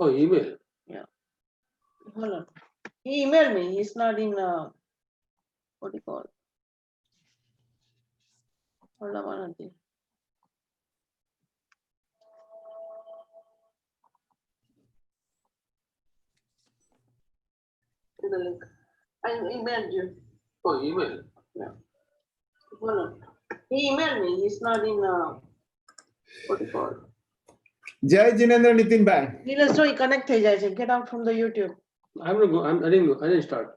Oh, email. Yeah. Hold on. He emailed me. He's not in, what do you call it? Hold on, one thing. The link. I emailed you. Oh, email. Yeah. Hold on. He emailed me. He's not in, what do you call it? Jai Jinendra Nitin Bhai. Needless to say, connect થઈ જાય છે. Get out from the YouTube. I'm gonna go. I didn't start.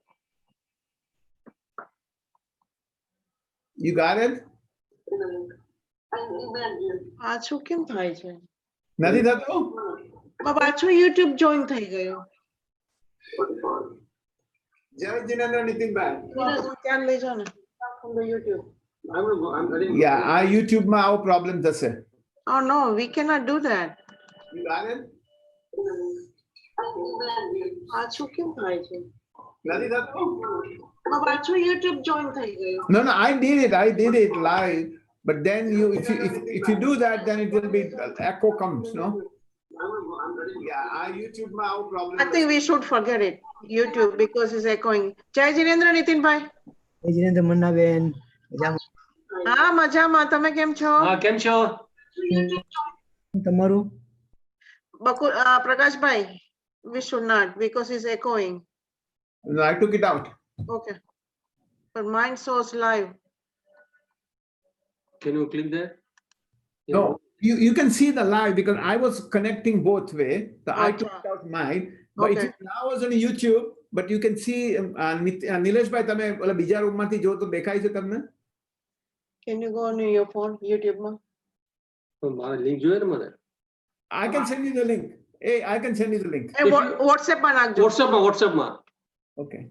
You got it? The link. I emailed you. પાછું કેમ થાય છે? નથી થતું? પાછું YouTube join થઈ ગયું. What do you call it? Jai Jinendra Nitin Bhai. Needless to say, લઈ જાઓ ને. From the YouTube. I'm gonna go. I didn't. Yeah, આ YouTube માં આવો problem થશે. Oh no, we cannot do that. You got it? પાછું કેમ થાય છે? નથી થતું? પાછું YouTube join થઈ ગયું. No, I did it live. But then if you do that, then it will be echo comes, no? Yeah, our YouTube now problem. I think we should forget it, YouTube, because it's echoing. Jai Jinendra Nitin bhai. Jai Jinendra Manna ben. હા મજામાં તમે કેમ છો? કેમ છો? તમારું? પ્રકાશ ભાઈ, we should not because it's echoing. No, I took it out. Okay. But mine shows live. Can you click there? No, you can see the live because I was connecting both way. So I Okay. took out mine. But Okay. it now was on YouTube, but you can see Nilesh bhai તમે ઓલા બીજા room માંથી જો તો દેખાય છે તમને? Can you go on your phone, YouTube માં? મારે લિંક જોઈએ ને મને. I can send you the link. Hey, I can send you the link. A WhatsApp માં નાખજો. WhatsApp માં. Okay.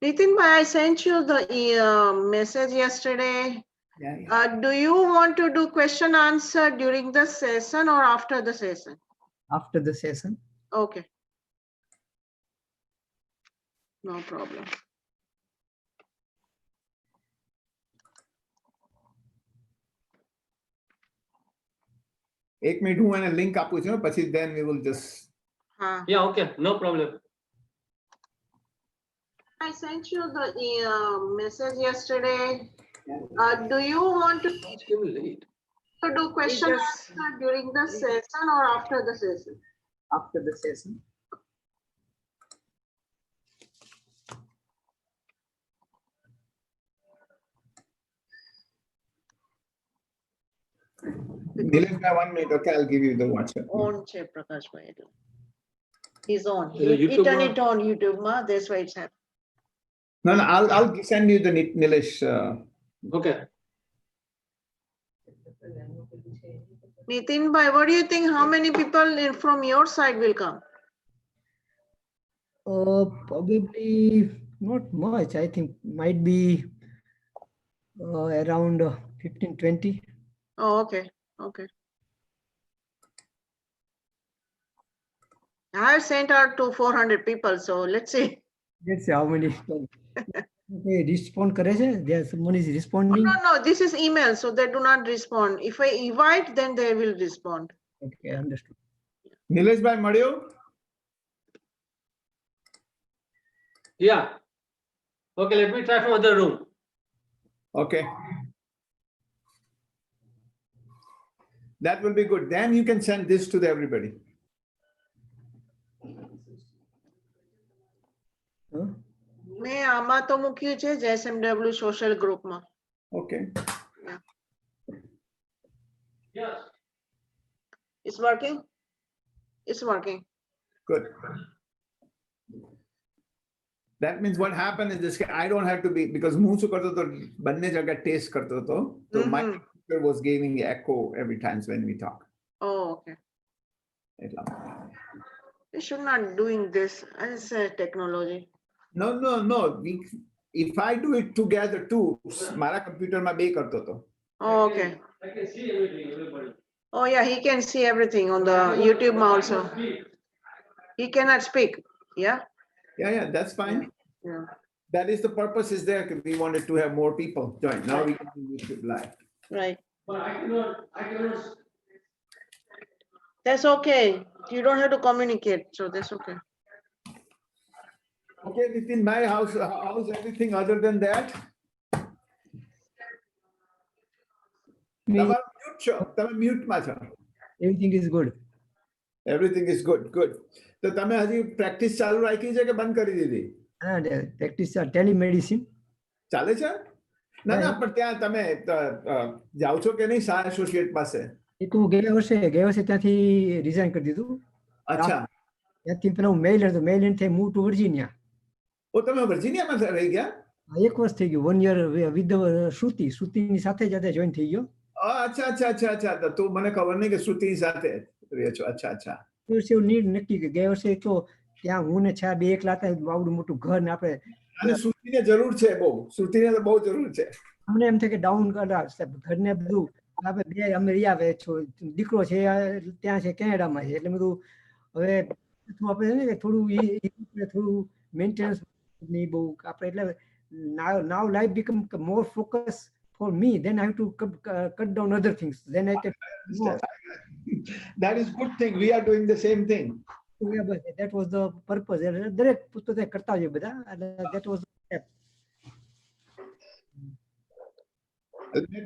Nitin bhai, I sent you the message yesterday. Yeah. Do you want to do question answer during the session or after the session? After the session. Okay. No problem. એક minute હું એને link આપું છું પછી then we will just Yeah, okay, no problem. I sent you the message yesterday. Do you want to do question answer during the session or after the session? After the session. Nilesh bhai 1 minute, okay, I'll give you the WhatsApp. On છે પ્રકાશ ભાઈ. He's on. He YouTube turn માં? it on YouTube ma. That's why it's happening. No, I'll send you the Nilesh. Okay. Nitin bhai, what do you think? How many people from your side will come? Probably not much. I think might be around 15-20. Oh, okay. Okay. I have sent out to 400 people, so let's see. Let's see how many. Okay, respond કરે છે? There someone is responding. No, this is email, so they do not respond. If I invite, then they will respond. Okay, understood. Nilesh bhai મળ્યો? Yeah. Okay, let me try from other room. Okay. That will be good. Then you can send this to everybody. Huh? મેં આમાં તો મૂક્યું છે JSMW social group માં. Okay. Yes. It's working? It's working. Good. That means what happened is this, I don't have to be, because હું શું કરતો હતો બંને જગ્યા ટેસ્ટ કરતો હતો so my computer was giving echo every time when we talk. Oh, okay. એટલા. We should not doing this as a technology. No. If I do it together too, મારા કમ્પ્યુટરમાં બે કરતો હતો. Oh, okay. I can see everything, everybody. Oh yeah, he can see everything on the YouTube also. He cannot speak. Yeah. Yeah, that's fine. Yeah. That is the purpose is there because we wanted to have more people join. Now we can do YouTube live. Right. But I cannot. That's okay. You don't have to communicate, so that's okay. Okay, within my house, how's everything other than that? તમારું mute છો. તમે mute માં છો. Everything is good. Everything is good, good. તો તમે હજી practice ચાલુ રાખી છે કે બંધ કરી દીધી? Practice telemedicine. ચાલે છે? ના ના પણ ત્યાં તમે જાઓ છો કે નહીં શાહ એસોસિએટ પાસે? એ તો ગયા વર્ષે ત્યાંથી રિઝાઇન કરી દીધું. અચ્છા. ત્યાંથી પેલા હું મેલ હતો, મેલ એન્ડ મૂવ ટુ વર્જિનિયા. ઓ તમે વર્જિનિયામાં રહી ગયા? 1 વર્ષ થઈ ગયું, 1 year વિથ શ્રુતિની સાથે જ જોઈન થઈ ગયો. અચ્છા અચ્છા અચ્છા અચ્છા તો મને ખબર નહીં કે શ્રુતિની સાથે રહ્યો છો. અચ્છા અચ્છા. એવું નીડ નક્કી કે ગયા વર્ષે તો ત્યાં હું ને છા બે એકલા હતા, આવડું મોટું ઘર ને આપણે. અને શ્રુતિને જરૂર છે બહુ, શ્રુતિને તો બહુ જરૂર છે. અમને એમ થાય કે ડાઉન ઘરને બધું આપણે બે અમે રહ્યા છો, દીકરો છે ત્યાં છે કેનેડામાં છે, એટલે બધું હવે આપણે થોડું મેન્ટેનન્સ નહીં બહુ આપણે, એટલે now life become more focus for me, then I have to cut down other things, then I can That is good thing, we are doing the same thing. Yeah, but that was the purpose. દરેક પોતે કરતા હોય બધા, that was the step.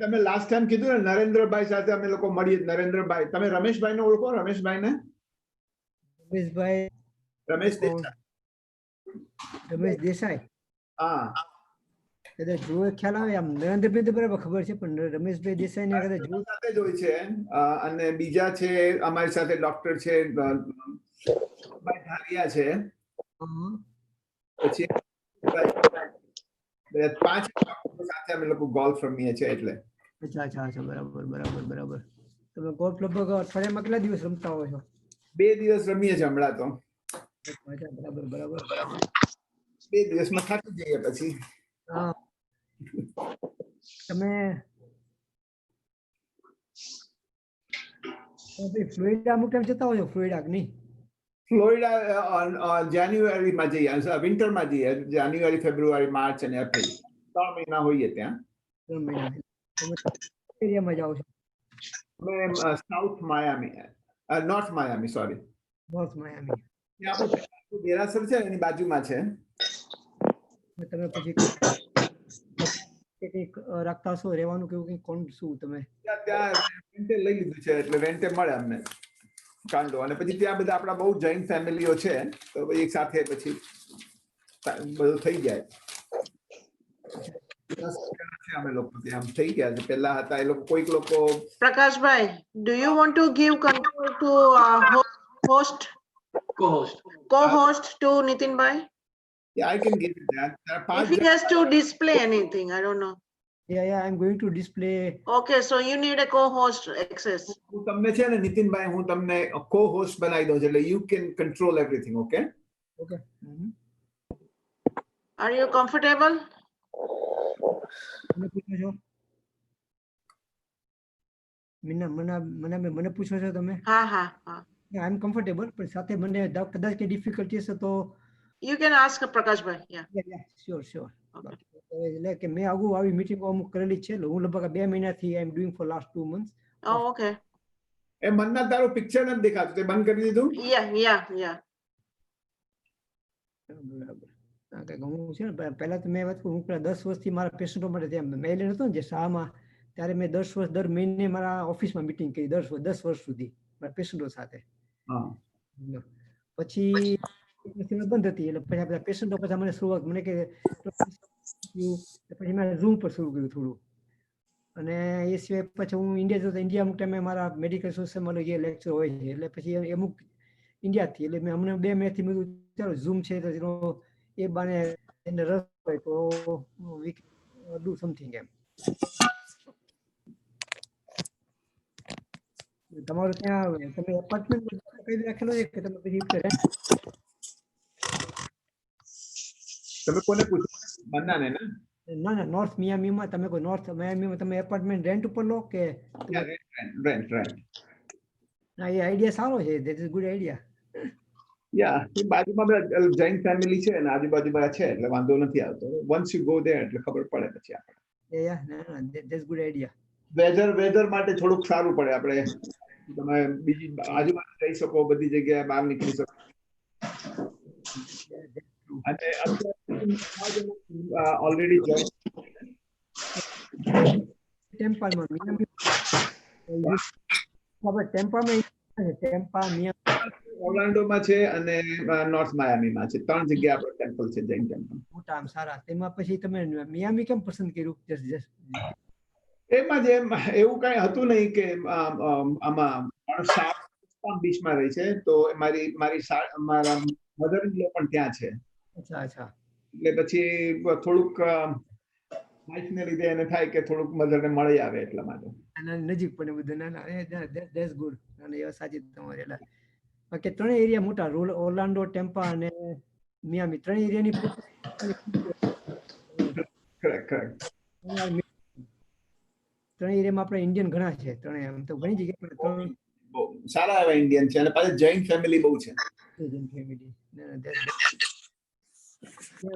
તમે last time કીધું ને નરેન્દ્રભાઈ સાથે અમે લોકો મળીએ. નરેન્દ્રભાઈ, તમે રમેશભાઈને ઓળખો? રમેશભાઈને? રમેશ દેસાઈ. હા કદાચ જોવે ખ્યાલ આવે. આમ નરેન્દ્રભાઈ તો બરાબર ખબર છે, પણ રમેશભાઈ દેસાઈ ને કદાચ જોવું સાથે જ હોય છે. અને બીજા છે અમારી સાથે ડોક્ટર છે ધારિયા છે, પછી 5 સાથે અમે લોકો ગોલ્ફ રમીએ છીએ. એટલે અચ્છા બરાબર. તમે ગોલ્ફ લગભગ અઠવાડિયામાં કેટલા દિવસ રમતા હો છો? 2 દિવસ રમીએ છીએ હમણાં તો. બરાબર. 2 દિવસમાં થાકી જઈએ પછી. હા. તમે ફ્લોરિડા અમુક ટાઈમ જતા હોય ફ્લોરિડા કે નહીં? ફ્લોરિડા જાન્યુઆરીમાં જઈએ, વિન્ટરમાં જઈએ. જાન્યુઆરી, ફેબ્રુઆરી, માર્ચ અને એપ્રિલ 3 મહિના હોઈએ ત્યાં. 3 મહિના. તમે એરિયામાં જાઓ છો? અમે south Miami, north Miami, sorry. North Miami. ત્યાં આપણું દેરાસર છે એની બાજુમાં છે. તમે પછી કંઈક રાખતા હશો રહેવાનું કેવું કંઈક? કોણ શું તમે ત્યાં રેન્ટે લઈ લીધું છે, એટલે રેન્ટે મળે અમને કાંડો. અને પછી ત્યાં બધા આપણા બહુ જૈન ફેમિલીઓ છે, તો એક સાથે પછી બધું થઈ જાય. અમે લોકો ત્યાં થઈ ગયા છે. પહેલા હતા એ લોકો, કોઈક લોકો. Prakashbhai, do you want to give control to co-host to Nitin bhai? Yeah, I can give you that. If he has to display anything, I don't know. Yeah, I'm going to display. Okay, so you need a co-host access. હું તમને છે ને નીતિનભાઈ, હું તમને co-host બનાવી દઉં છું, એટલે you can control everything, okay? Okay. Are you comfortable? મને પૂછો છો? મને પૂછો છો તમે? હા. આઈ એમ કમ્ફર્ટેબલ, પણ સાથે મને કદાચ કે ડિફિકલ્ટી હશે તો You can ask Prakash bhai. Yeah. Sure. એટલે કે મેં આવી મીટિંગો અમુક કરેલી છે. હું લગભગ 2 મહિનાથી I am doing for last 2 months. Oh, okay. એ મનના તારું પિક્ચર નથી દેખાતું, તે બંધ કરી દીધું? Yeah. બરાબર. હું છે ને પહેલા તો મેં વાત કરું, હું પેલા 10 વર્ષથી મારા પેશન્ટો માટે ત્યાં મેલેન્ડ હતો ને જે શાહમાં, ત્યારે મેં 10 વર્ષ દર મહિને મારા ઓફિસમાં મીટિંગ કરી 10 વર્ષ સુધી મારા પેશન્ટો સાથે. પછી બંધ હતી, એટલે પછી બધા પેશન્ટો પછી મને શરૂઆત મને કે પછી મેં ઝૂમ પર શરૂ કર્યું થોડું. અને એ સિવાય પછી હું ઇન્ડિયા જતો, ઇન્ડિયા અમુક ટાઈમે મારા મેડિકલ સોસાયટીમાં જે લેક્ચર હોય છે, એટલે પછી અમુક ઇન્ડિયાથી, એટલે મેં હમણાં 2 મહિનાથી મેં ચાલો ઝૂમ છે તો એ બાને એને રસ હોય તો વી ડુ સમથિંગ એમ. તમારું ત્યાં તમે એપાર્ટમેન્ટ કઈ રાખેલો છે કે તમે પછી તમે કોને પૂછો? મન્નાને ને? ના, નોર્થ મિયામીમાં તમે કોઈ નોર્થ મિયામીમાં તમે એપાર્ટમેન્ટ રેન્ટ ઉપર લો કે? રેન્ટ. ના, એ આઈડિયા સારો છે. That is good idea. Yeah, એ બાજુમાં બધા જૈન ફેમિલી છે અને આજુબાજુમાં છે એટલે વાંધો નથી આવતો. Once you go there એટલે ખબર પડે પછી આપણે. Yeah, no, that's good idea. Weather માટે થોડુંક સારું પડે આપણે તમે બીજી આજુબાજુ જઈ શકો બધી જગ્યાએ બહાર નીકળી શકો અને ઓલરેડી જોઈન ટેમ્પામાં ઓર્લાન્ડોમાં છે અને નોર્થ માયામીમાં છે 3 જગ્યા આપણે ટેમ્પલ છે જૈન ટેમ્પલ મોટા આમ સારા તેમાં પછી તમે મિયામી કેમ પસંદ કર્યું જસ્ટ એમાં જે એવું કઈ હતું નહીં કે આમાં બીચમાં રહી છે તો મારા મધર ઇન લો પણ ત્યાં છે અચ્છા અચ્છા એટલે પછી થોડુંક લાઈફને લીધે એને થાય કે થોડુંક મધરને મળી આવે એટલા માટે નજીક પડે બધું ના ધેટ્સ ગુડ અને એ સાચી તમારી એટલે બાકી 3 એરિયા મોટા ઓર્લાન્ડો ટેમ્પા અને મિયામી 3 એરિયાની કરેક્ટ 3 એરિયામાં આપણે ઇન્ડિયન ઘણા છે 3 આમ તો ઘણી જગ્યાએ બહુ સારા એવા ઇન્ડિયન છે અને પાછી જૈન ફેમિલી બહુ છે ફેમિલી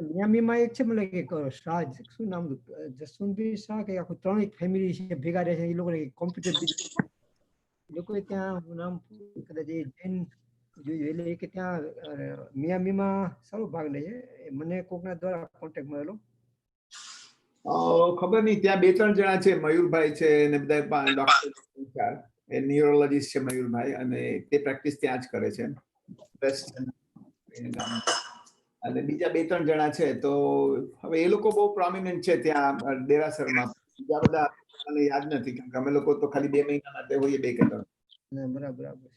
મિયામીમાં એક છે મને કે શાહ શું નામ જસવંતભાઈ શાહ કે આખું 3 એક ફેમિલી છે ભેગા રહે છે એ લોકોને કોમ્પ્યુટર લોકો ત્યાં નામ કદાચ એ જૈન જોયું એટલે કે ત્યાં મિયામીમાં સારો ભાગ લે છે મને કોકના દ્વારા કોન્ટેક્ટ મળેલો ખબર નહીં ત્યાં 2-3 જણા છે મયુરભાઈ છે ને બધા ડોક્ટર એ ન્યુરોલોજીસ્ટ છે મયુરભાઈ અને તે પ્રેક્ટિસ ત્યાં જ કરે છે બેસ્ટ અને બીજા 2-3 જણા છે તો હવે એ લોકો બહુ પ્રોમિનન્ટ છે ત્યાં દેરાસરમાં બીજા બધા મને યાદ નથી કેમ કે અમે લોકો તો ખાલી 2 મહિના માટે હોઈએ 2 કે 3 બરાબર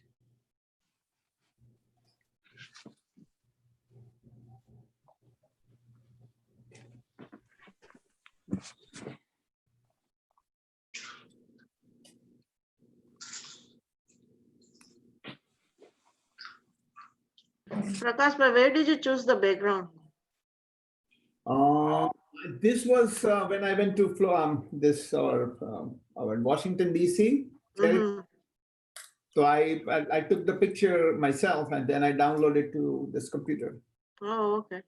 Prakash, but where did you choose the background? This was when I went to our Washington DC. So I took the picture myself and then I downloaded to this computer. Oh, okay.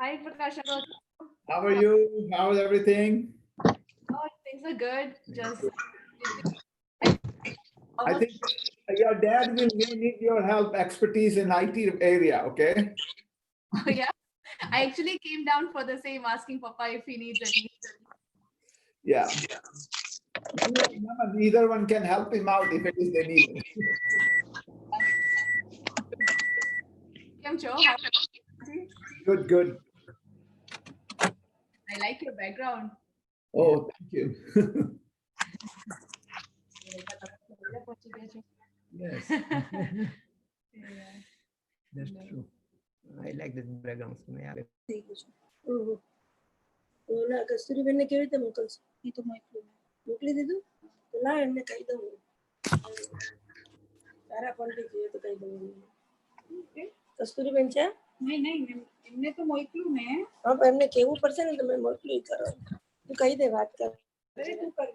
Hi, Prakash. How are you? How's everything? Oh, things are good. Just. I think your dad will need your help, expertise in IT area, okay? Oh, yeah. I actually came down for the same, asking Papa if he needs any. Yeah. Either one can help him out if it is they need. Good. I like your background. Oh, thank you. Yes. That's true. I like the background. ઓલા કસ્તુરીબેન ને કેવી રીતે મોકલશો એ તો મોકલી દીધું તો ના એમને કહી દઉં તારા કોન્ટેક્ટ જોઈએ તો કહી દઉં કસ્તુરીબેન છે નહીં એમને તો મોકલ્યું મેં હા પણ એમને કેવું પડશે ને તમે મોકલી કરો તું કહી દે વાત કર તું કર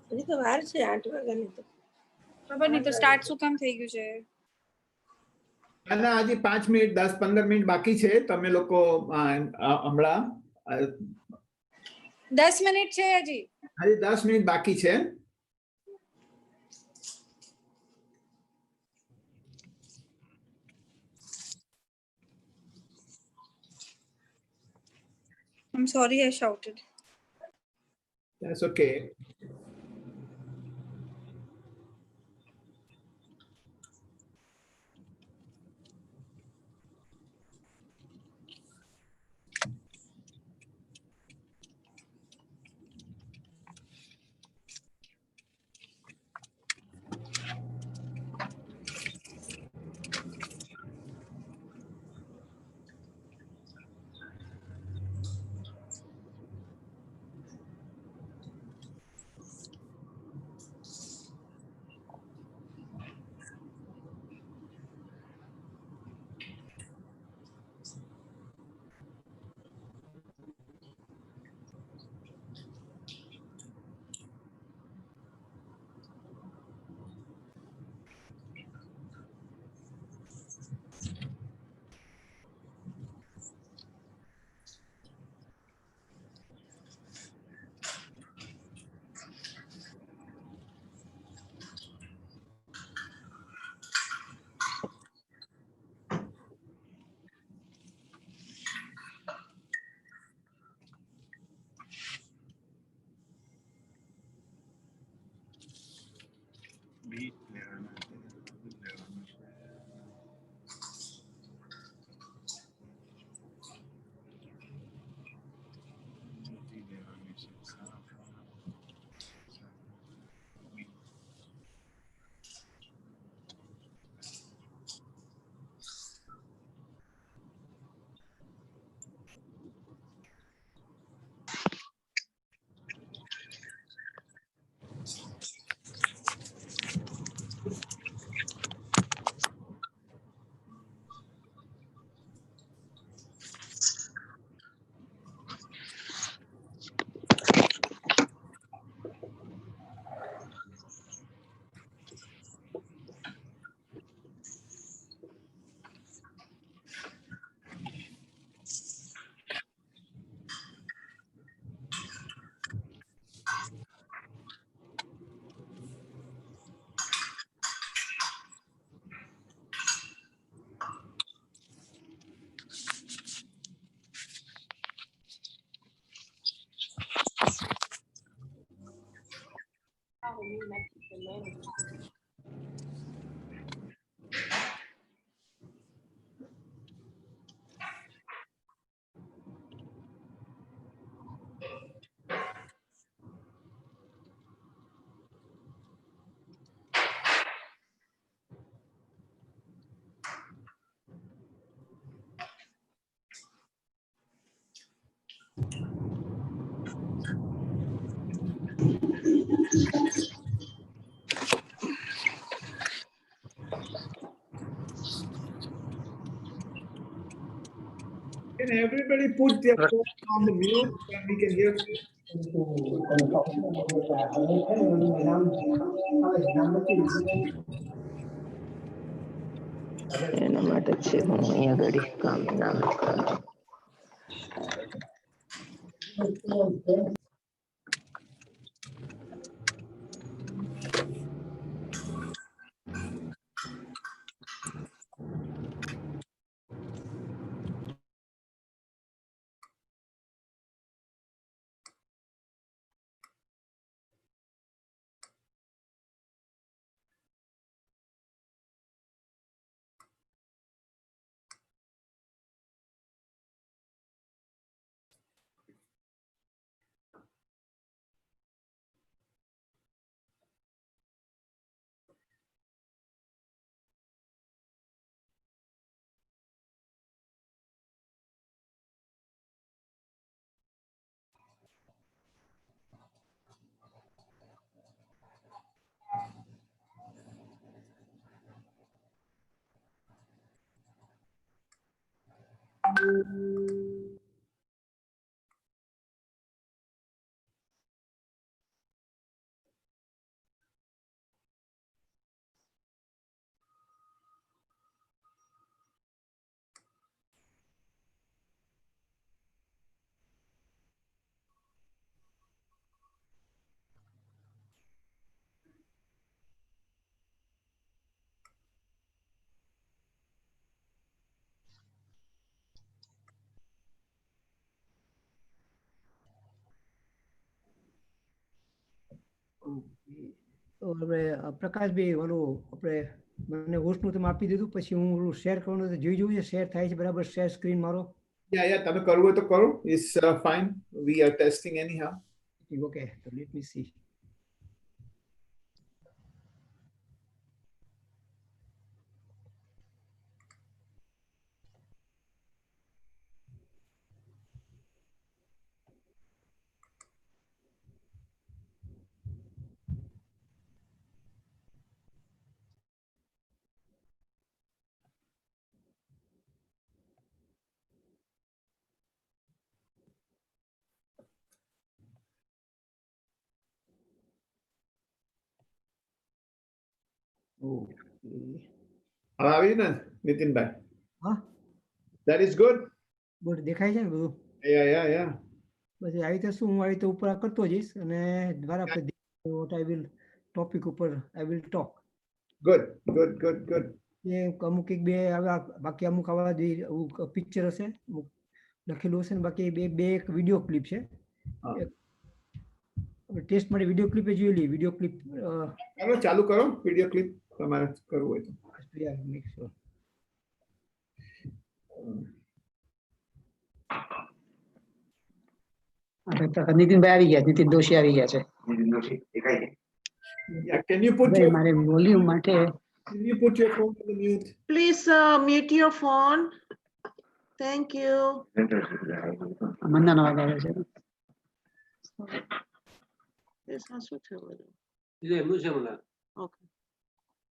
હજી તો વાર છે 8 વાગ્યાની તો ખબર નહીં તો સ્ટાર્ટ શું કામ થઈ ગયું છે ના હજી 5 મિનિટ 10-15 મિનિટ બાકી છે તમે લોકો હમણાં 10 મિનિટ છે હજી 10 મિનિટ બાકી છે I'm sorry I shouted. That's okay. Can everybody put their phone on the mute and we can hear? એના માટે છે હું અહીંયા ઘડી કામ નામ કરું. તો આપણે પ્રકાશભાઈ ઓલું આપણે મને હોસ્ટનું તમે આપી દીધું પછી હું શેર કરવાનું જોઈ જોઈએ શેર થાય છે બરાબર શેર સ્ક્રીન મારો. Yeah, તમે કરવું હોય તો કરો. It's fine. We are testing anyhow. Okay, so let me see. હવે આવી ને નીતિનભાઈ? હા, That is good. ગુડ દેખાય છે ને બધું? Yeah. બસ આવી રીતે શું હું આવી રીતે ઉપર કરતો જઈશ અને દ્વારા આપણે what I will ટોપિક ઉપર I will talk. Good. એ અમુક એક બે બાકી અમુક આવા પિક્ચર હશે લખેલું હશે ને બાકી બે એક વિડીયો ક્લિપ છે. ટેસ્ટ માટે વિડીયો ક્લિપ જોઈ લઈએ. વિડીયો ક્લિપ ચાલુ કરો. વિડીયો ક્લિપ તમારે કરવું હોય તો. Make sure. નીતિનભાઈ આવી ગયા, નીતિન દોશી આવી ગયા છે. Yeah, can you put your મારે વોલ્યુમ માટે can you put your phone on the mute? Please mute your phone. Thank you. મંદાનો અવાજ આવે છે. This has to tell you. Yeah, Mushamala. Okay.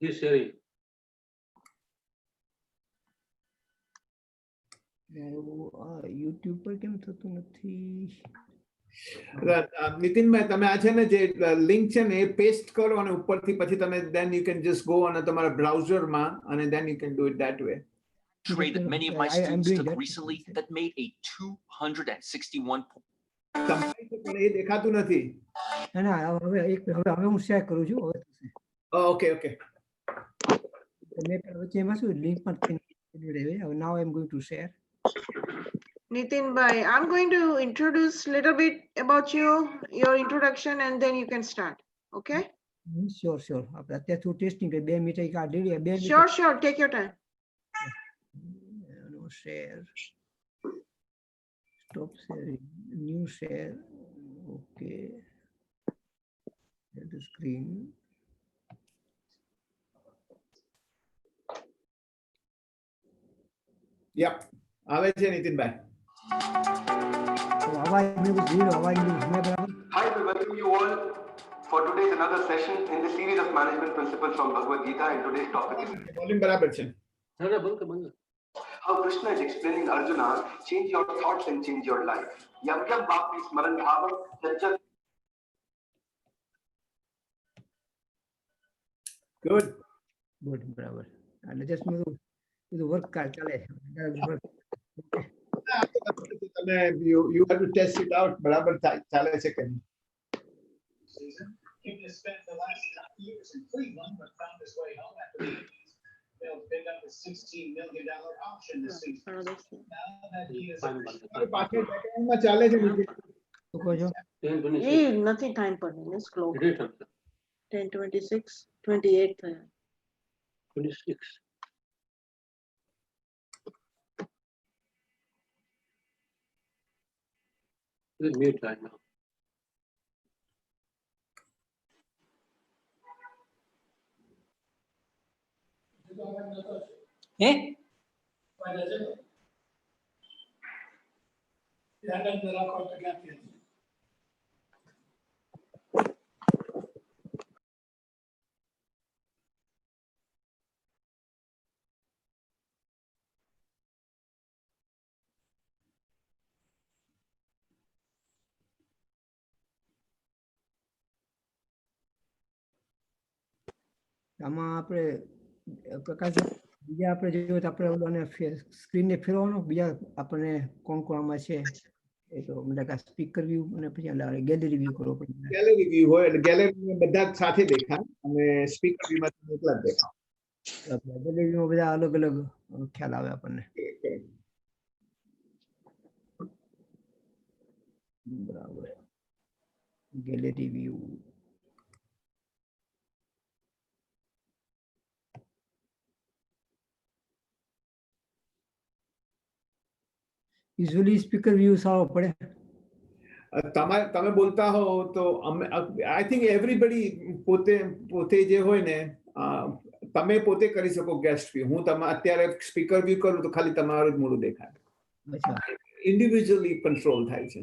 He's sharing. YouTube પર કેમ થતું નથી? નીતિનભાઈ તમે આ છે ને જે લિંક છે ને એ પેસ્ટ કરો અને ઉપરથી પછી તમે then you can just go on તમારા બ્રાઉઝરમાં and then you can do it that way. Trade that many of my students took recently that made a 261 પણ એ દેખાતું નથી. ના હવે હું શેર કરું છું. હવે થશે. Okay. મેં વચ્ચે એમાં શું લિંક પણ now I'm going to share. Nitin bhai, I'm going to introduce a little bit about you, your introduction, and then you can start. Okay? Sure. અત્યારે શું ટેસ્ટિંગ 2 મિનિટ કાઢી લે. Sure. Take your time. No share. Stop sharing. New share. Okay. Share the screen. Yep. આવે છે નીતિનભાઈ? અવાજ મેં બરાબર. Hi, welcome you all For today's another session in the series of management principles from Bhagavad Gita, and today's topic is volume બરાબર છે. how Krishna is explaining Arjuna, change your thoughts and change your life. Yam yam bhakti smaran bhavam jajjat. Good. Good બરાબર એટલે just બધું work ચાલે તમે you have to test it out બરાબર ચાલે છે કે નહીં. He has spent the last 9 years in Cleveland, but found his way home after the Yankees failed to pick up a $16 million option this season. Now that he is પાછળ બેકગ્રાઉન્ડમાં ચાલે છે નીચે. શું કહો છો? નથી time પર it's clock 10:26 28 થયા 26. Let me try now. હે ધ્યાન અંદર રાખો તો ક્યાંથી હશે? આમાં આપણે પ્રકાશ બીજા આપણે જોઈએ તો આપણે ઓલાને સ્ક્રીનને ફેરવવાનો બીજા આપણને કોણ કોણ આમાં છે એ તો મતલબ આ સ્પીકર વ્યૂ અને પછી ગેલેરી વ્યૂ કરવો પડે. ગેલેરી વ્યૂ હોય એટલે ગેલેરીમાં બધા સાથે દેખાય અને સ્પીકર વ્યૂમાં તમે એકલા જ દેખાવ. ગેલેરી વ્યૂમાં બધા અલગ અલગ ખ્યાલ આવે આપણને. બરાબર gallery view usually speaker view સારો પડે. તમે બોલતા હો તો આઈ થિંક એવરીબડી પોતે પોતે જે હોય ને તમે પોતે કરી શકો ગેસ્ટ વ્યૂ. હું અત્યારે સ્પીકર વ્યૂ કરું તો ખાલી તમારું જ મોઢું દેખાય. ઇન્ડિવિજ્યુઅલી કંટ્રોલ થાય છે.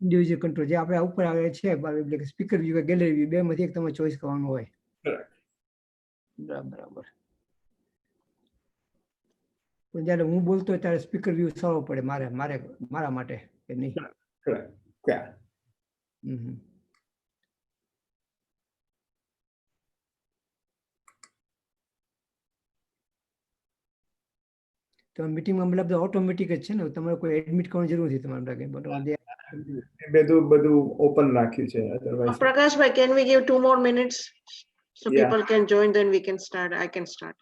ઇન્ડિવિજ્યુઅલ કંટ્રોલ જે આપણે ઉપર આવે છે એટલે સ્પીકર વ્યૂ કે ગેલેરી વ્યૂ બેમાંથી એક તમે ચોઈસ કરવાનું હોય. બરાબર. પણ જ્યારે હું બોલતો હોય ત્યારે સ્પીકર વ્યૂ સારો પડે મારા માટે કે નહીં. તો મીટિંગમાં મતલબ ઓટોમેટિક જ છે ને તમારે કોઈ એડમિટ કરવાની જરૂર નથી તમારે બધું ઓપન રાખ્યું છે. Otherwise Prakashbhai, can we give 2 more minutes so people can join, then we can start. I can start.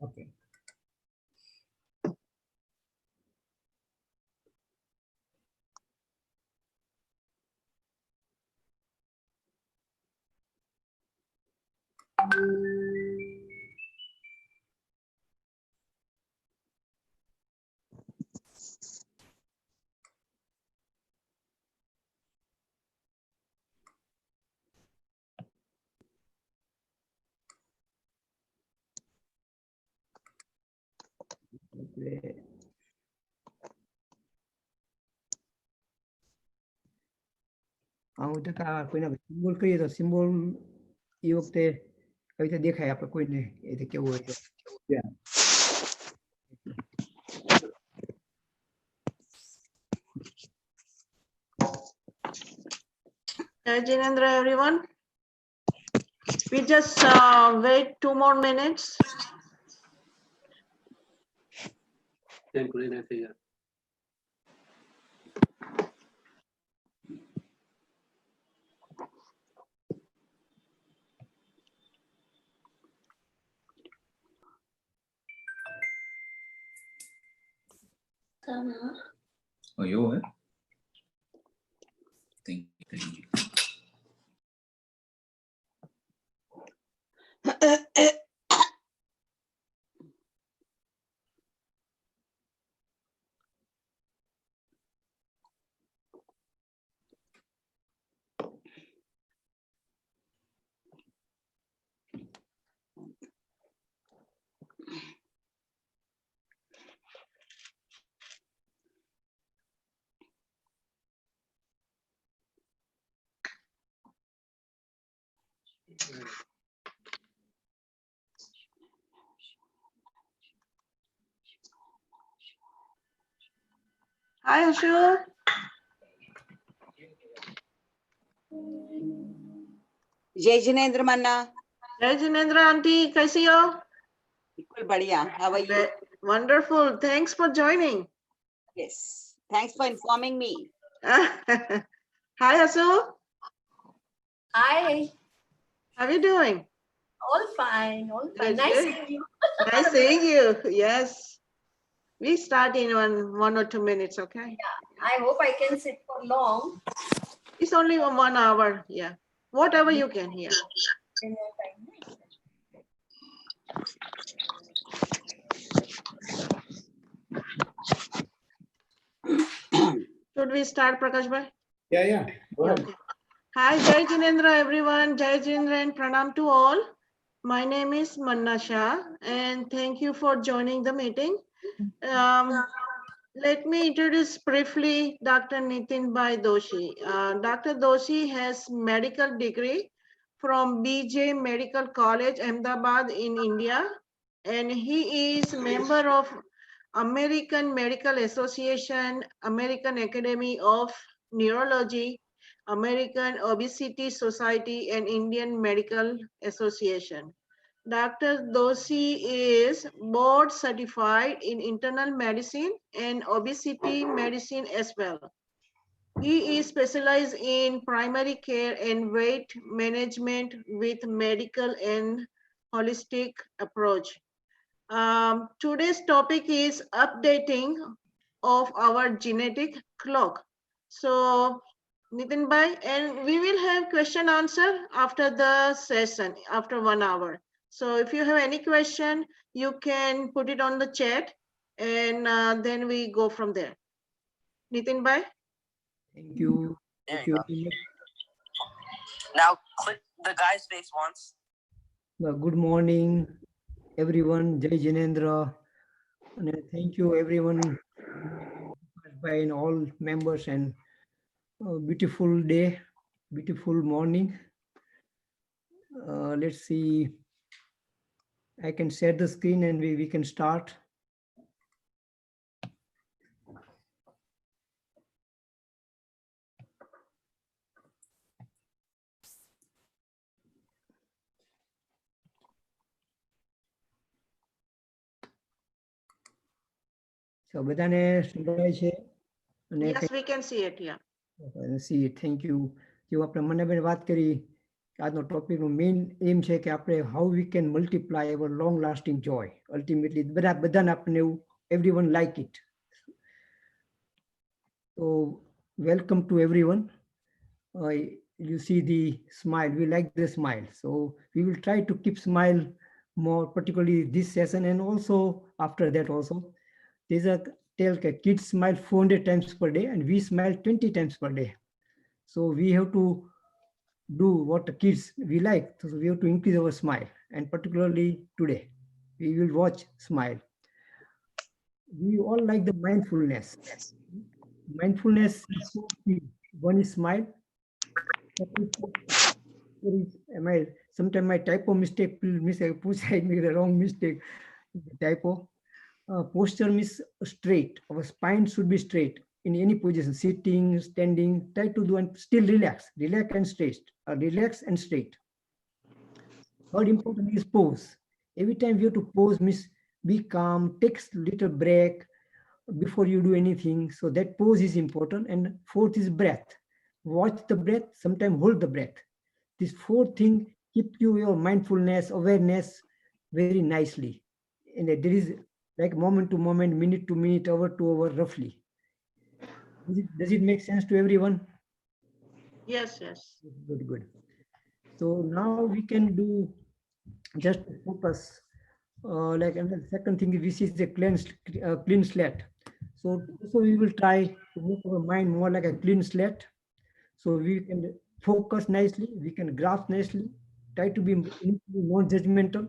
Okay. હું કોઈના સિમ્બોલ કરીએ તો સિમ્બોલ એ વખતે કઈ રીતે દેખાય આપણે કોઈને એ કેવું હોય છે. Jinendra, everyone. We just wait 2 more minutes. Oh, yo, Thank you. Hi, Ashu. जय जिनेंद्र मन्ना। Jai Jinendra auntie, kaisi ho? बिल्कुल बढ़िया। How are you? Wonderful. Thanks for joining. Yes. Thanks for informing me. Hi, Asu. Hi. How are you doing? All fine. All fine. Good, Nice good. seeing you. Nice seeing you. Yes. We start in one or 2 minutes, okay? Yeah. I hope I can sit for long. It's only 1 hour. Yeah. Whatever you can hear. In your time. Should we start, Prakash bhai? Yeah. Go ahead. Okay. Hi, Jai Jinendra, everyone. Jai Jinendra and pranam to all. My name is Manna Shah, and thank you for joining the meeting. Let me introduce briefly Dr. Nitin Bhai Doshi. Dr. Doshi has medical degree from BJ Medical College, Ahmedabad in India, and he is member of American Medical Association, American Academy of Neurology, American Obesity Society, and Indian Medical Association. Dr. Doshi is board certified in internal medicine and obesity medicine as well. He is specialized in primary care and weight management with medical and holistic approach. Today's topic is updating of our genetic clock. So, Nitin bhai, and we will have question answer after the session, after 1 hour. So if you have any question, you can put it on the chat and then we go from there. Nitin bhai? Thank you. There Thank you you. go. Now click the guy's face once. Good morning, everyone. Jai Jinendra. And thank you, everyone, and all members, and beautiful day, beautiful morning. Let's see. I can share the screen and we can start. So, બધાને સંભળાય છે? Yes, we can see it, yeah. See it. Thank you. જો આપણે મન્નાબેન વાત કરી આજનો ટોપિકનું main એમ છે કે આપણે how we can multiply our long lasting joy. Ultimately બધાને આપણે એવું everyone like it. So welcome to everyone. You see the smile. We like the smile. So we will try to keep smile more, particularly this session and also after that also. There's a tell kids smile 400 times per day and we smile 20 times per day. So we have to do what the kids we like. So we have to increase our smile, and particularly today, we will watch smile. We all like the mindfulness. Mindfulness is so key. One is smile. Sometimes my typo mistake, I make the wrong mistake. Typo. Posture means straight. Our spine should be straight in any position, sitting, standing. Try to do and still relax and straight. Relax and straight. Third important is pose. Every time you have to pose means be calm, take little break before you do anything. So that pose is important. And fourth is breath. Watch the breath. Sometimes hold the breath. This fourth thing keep your mindfulness, awareness very nicely. And there is like moment to moment, minute to minute, hour to hour, roughly. Does it make sense to everyone? Yes. Good. So now we can do just focus. Like, and the second thing is this is a clean slate. So we will try to make our mind more like a clean slate. So we can focus nicely, we can grasp nicely, try to be non-judgmental,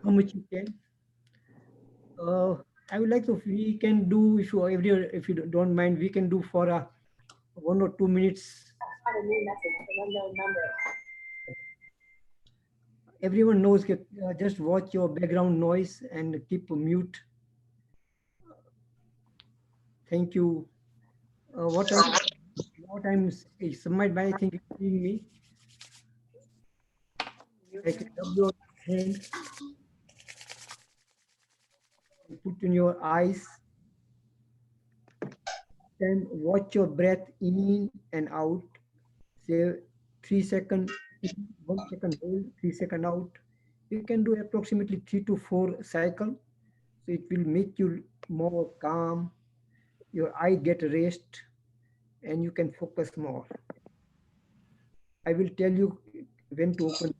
how much you can. I would like to, we can do, if you don't mind, we can do for 1 or 2 minutes. everyone knows that just watch your background noise and keep mute. Thank you. What I'm submit by, I think you seeing me. I can rub your hand and put in your eyes. Then watch your breath in and out. Say 3 seconds, 1 second hold, 3 seconds out. You can do approximately 3 to 4 cycles. So it will make you more calm. Your eye get rest, and you can focus more. I will tell you when to open.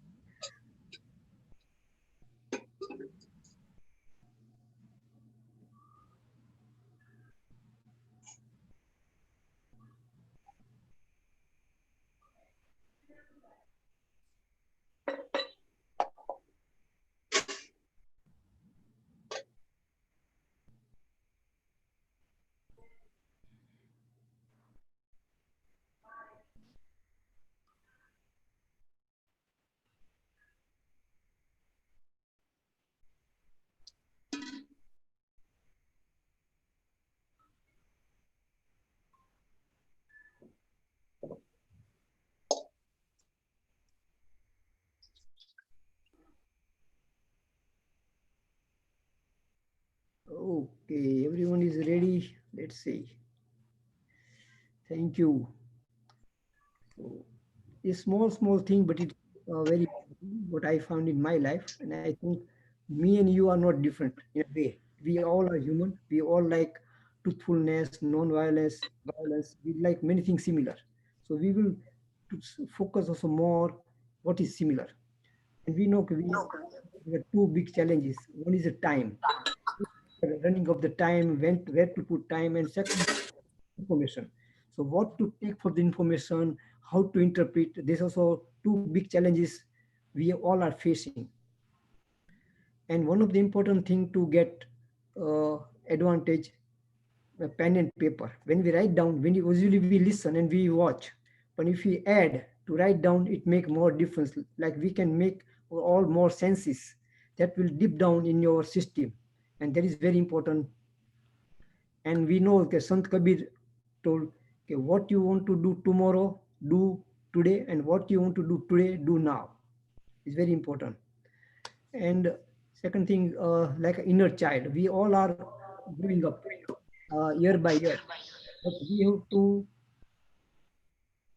Okay, everyone is ready. Let's see. Thank you. So, a small thing, but it's very what I found in my life, and I think me and you are not different in a way. We all are human. We all like truthfulness, non-violence, violence. We like many things similar. So we will focus also more what is similar. And we know we have two big challenges. One is the time, running of the time, where to put time, and second, information. So what to take for the information, how to interpret. There's also two big challenges we all are facing. And one of the important thing to get advantage, pen and paper. When we write down, usually we listen and we watch, but if we add to write down, it make more difference. Like we can make all more senses that will deep down in your system, and that is very important. And we know that Sant Kabir told, okay, what you want to do tomorrow, do today, and what you want to do today, do now. It's very important. And second thing, like inner child, we all are growing up year by year, but we have to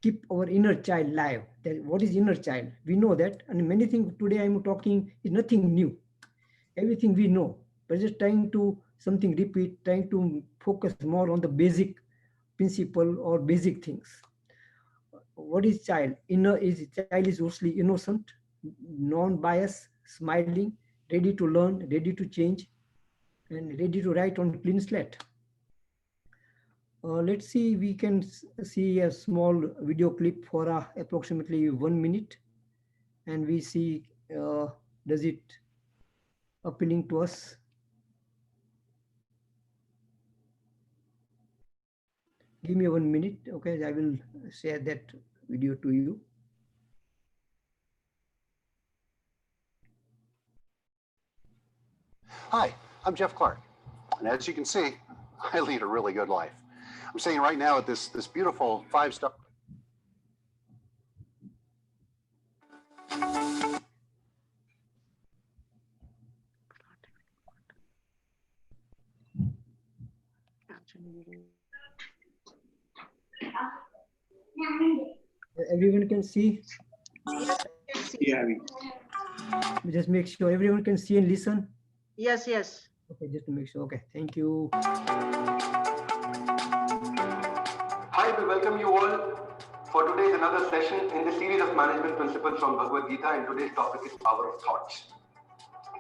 keep our inner child alive. What is inner child? We know that, and many things today I'm talking is nothing new. Everything we know, but just trying to something repeat, trying to focus more on the basic principle or basic things. What is child? Child is mostly innocent, non-biased, smiling, ready to learn, ready to change, and ready to write on clean slate. Let's see, we can see a small video clip for approximately 1 minute, and we see does it appealing to us. Give me 1 minute, okay? I will share that video to you. Hi, I'm Jeff Clark, and as you can see, I lead a really good life. I'm sitting right now at this beautiful 5-star. Everyone can see? Yeah. Just make sure everyone can see and listen. Yes, yes. Okay, just to make sure. Okay, thank you. Hi, we welcome you all for today's another session in the series of management principles from Bhagavad Gita, and today's topic is power of thoughts.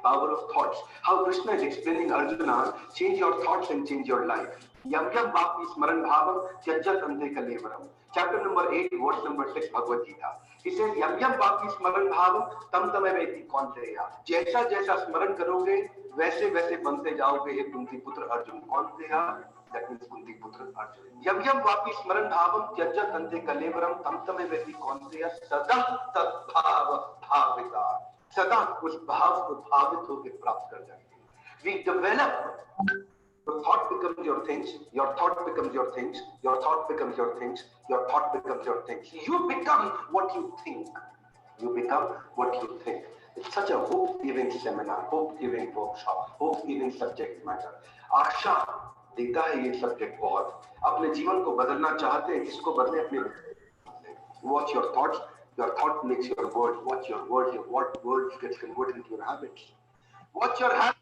Power of thoughts. How Krishna is explaining Arjuna, change your thoughts and change your life. Yam yam vapi smaran bhavam tyajat ante kalevaram. Chapter number 8, verse number 6, Bhagavad Gita. He says, Yam yam vapi smaran bhavam tam tame veti kaunteya. जैसा जैसा स्मरण करोगे वैसे वैसे बनते जाओगे हे कुंती पुत्र Arjun. कौनतेया? That means Kunti Putra Arjuna. Yam yam vapi smaran bhavam tyajat ante kalevaram tam tame veti kaunteya sada tad bhava bhavita. सदा उस भाव को भावित होकर प्राप्त कर जाएंगे. We develop. Your thought becomes your things. Your thought becomes your things. Your thought becomes your things. Your thought becomes your things. You become what you think. You become what you think. It's such a hope-giving seminar, hope-giving workshop, hope-giving subject matter. आशा देता है ये subject बहुत. अपने जीवन को बदलना चाहते हैं, इसको बदले अपने. Watch your thoughts. Your thought makes your words. Watch your words. Your words gets converted into your habits. Watch your habits.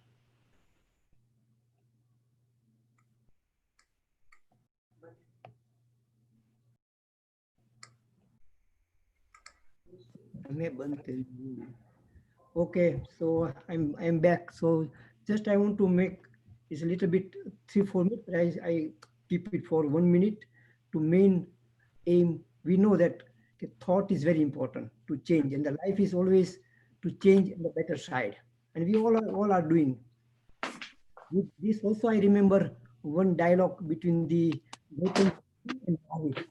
Okay, so I'm back. So just I want to make it's a little bit 3-4 minutes. But I keep it for 1 minute to main aim. We know that the thought is very important to change, and the life is always to change on the better side. And we all are doing. With this also, I remember one dialogue between the Gautam and Mahavira.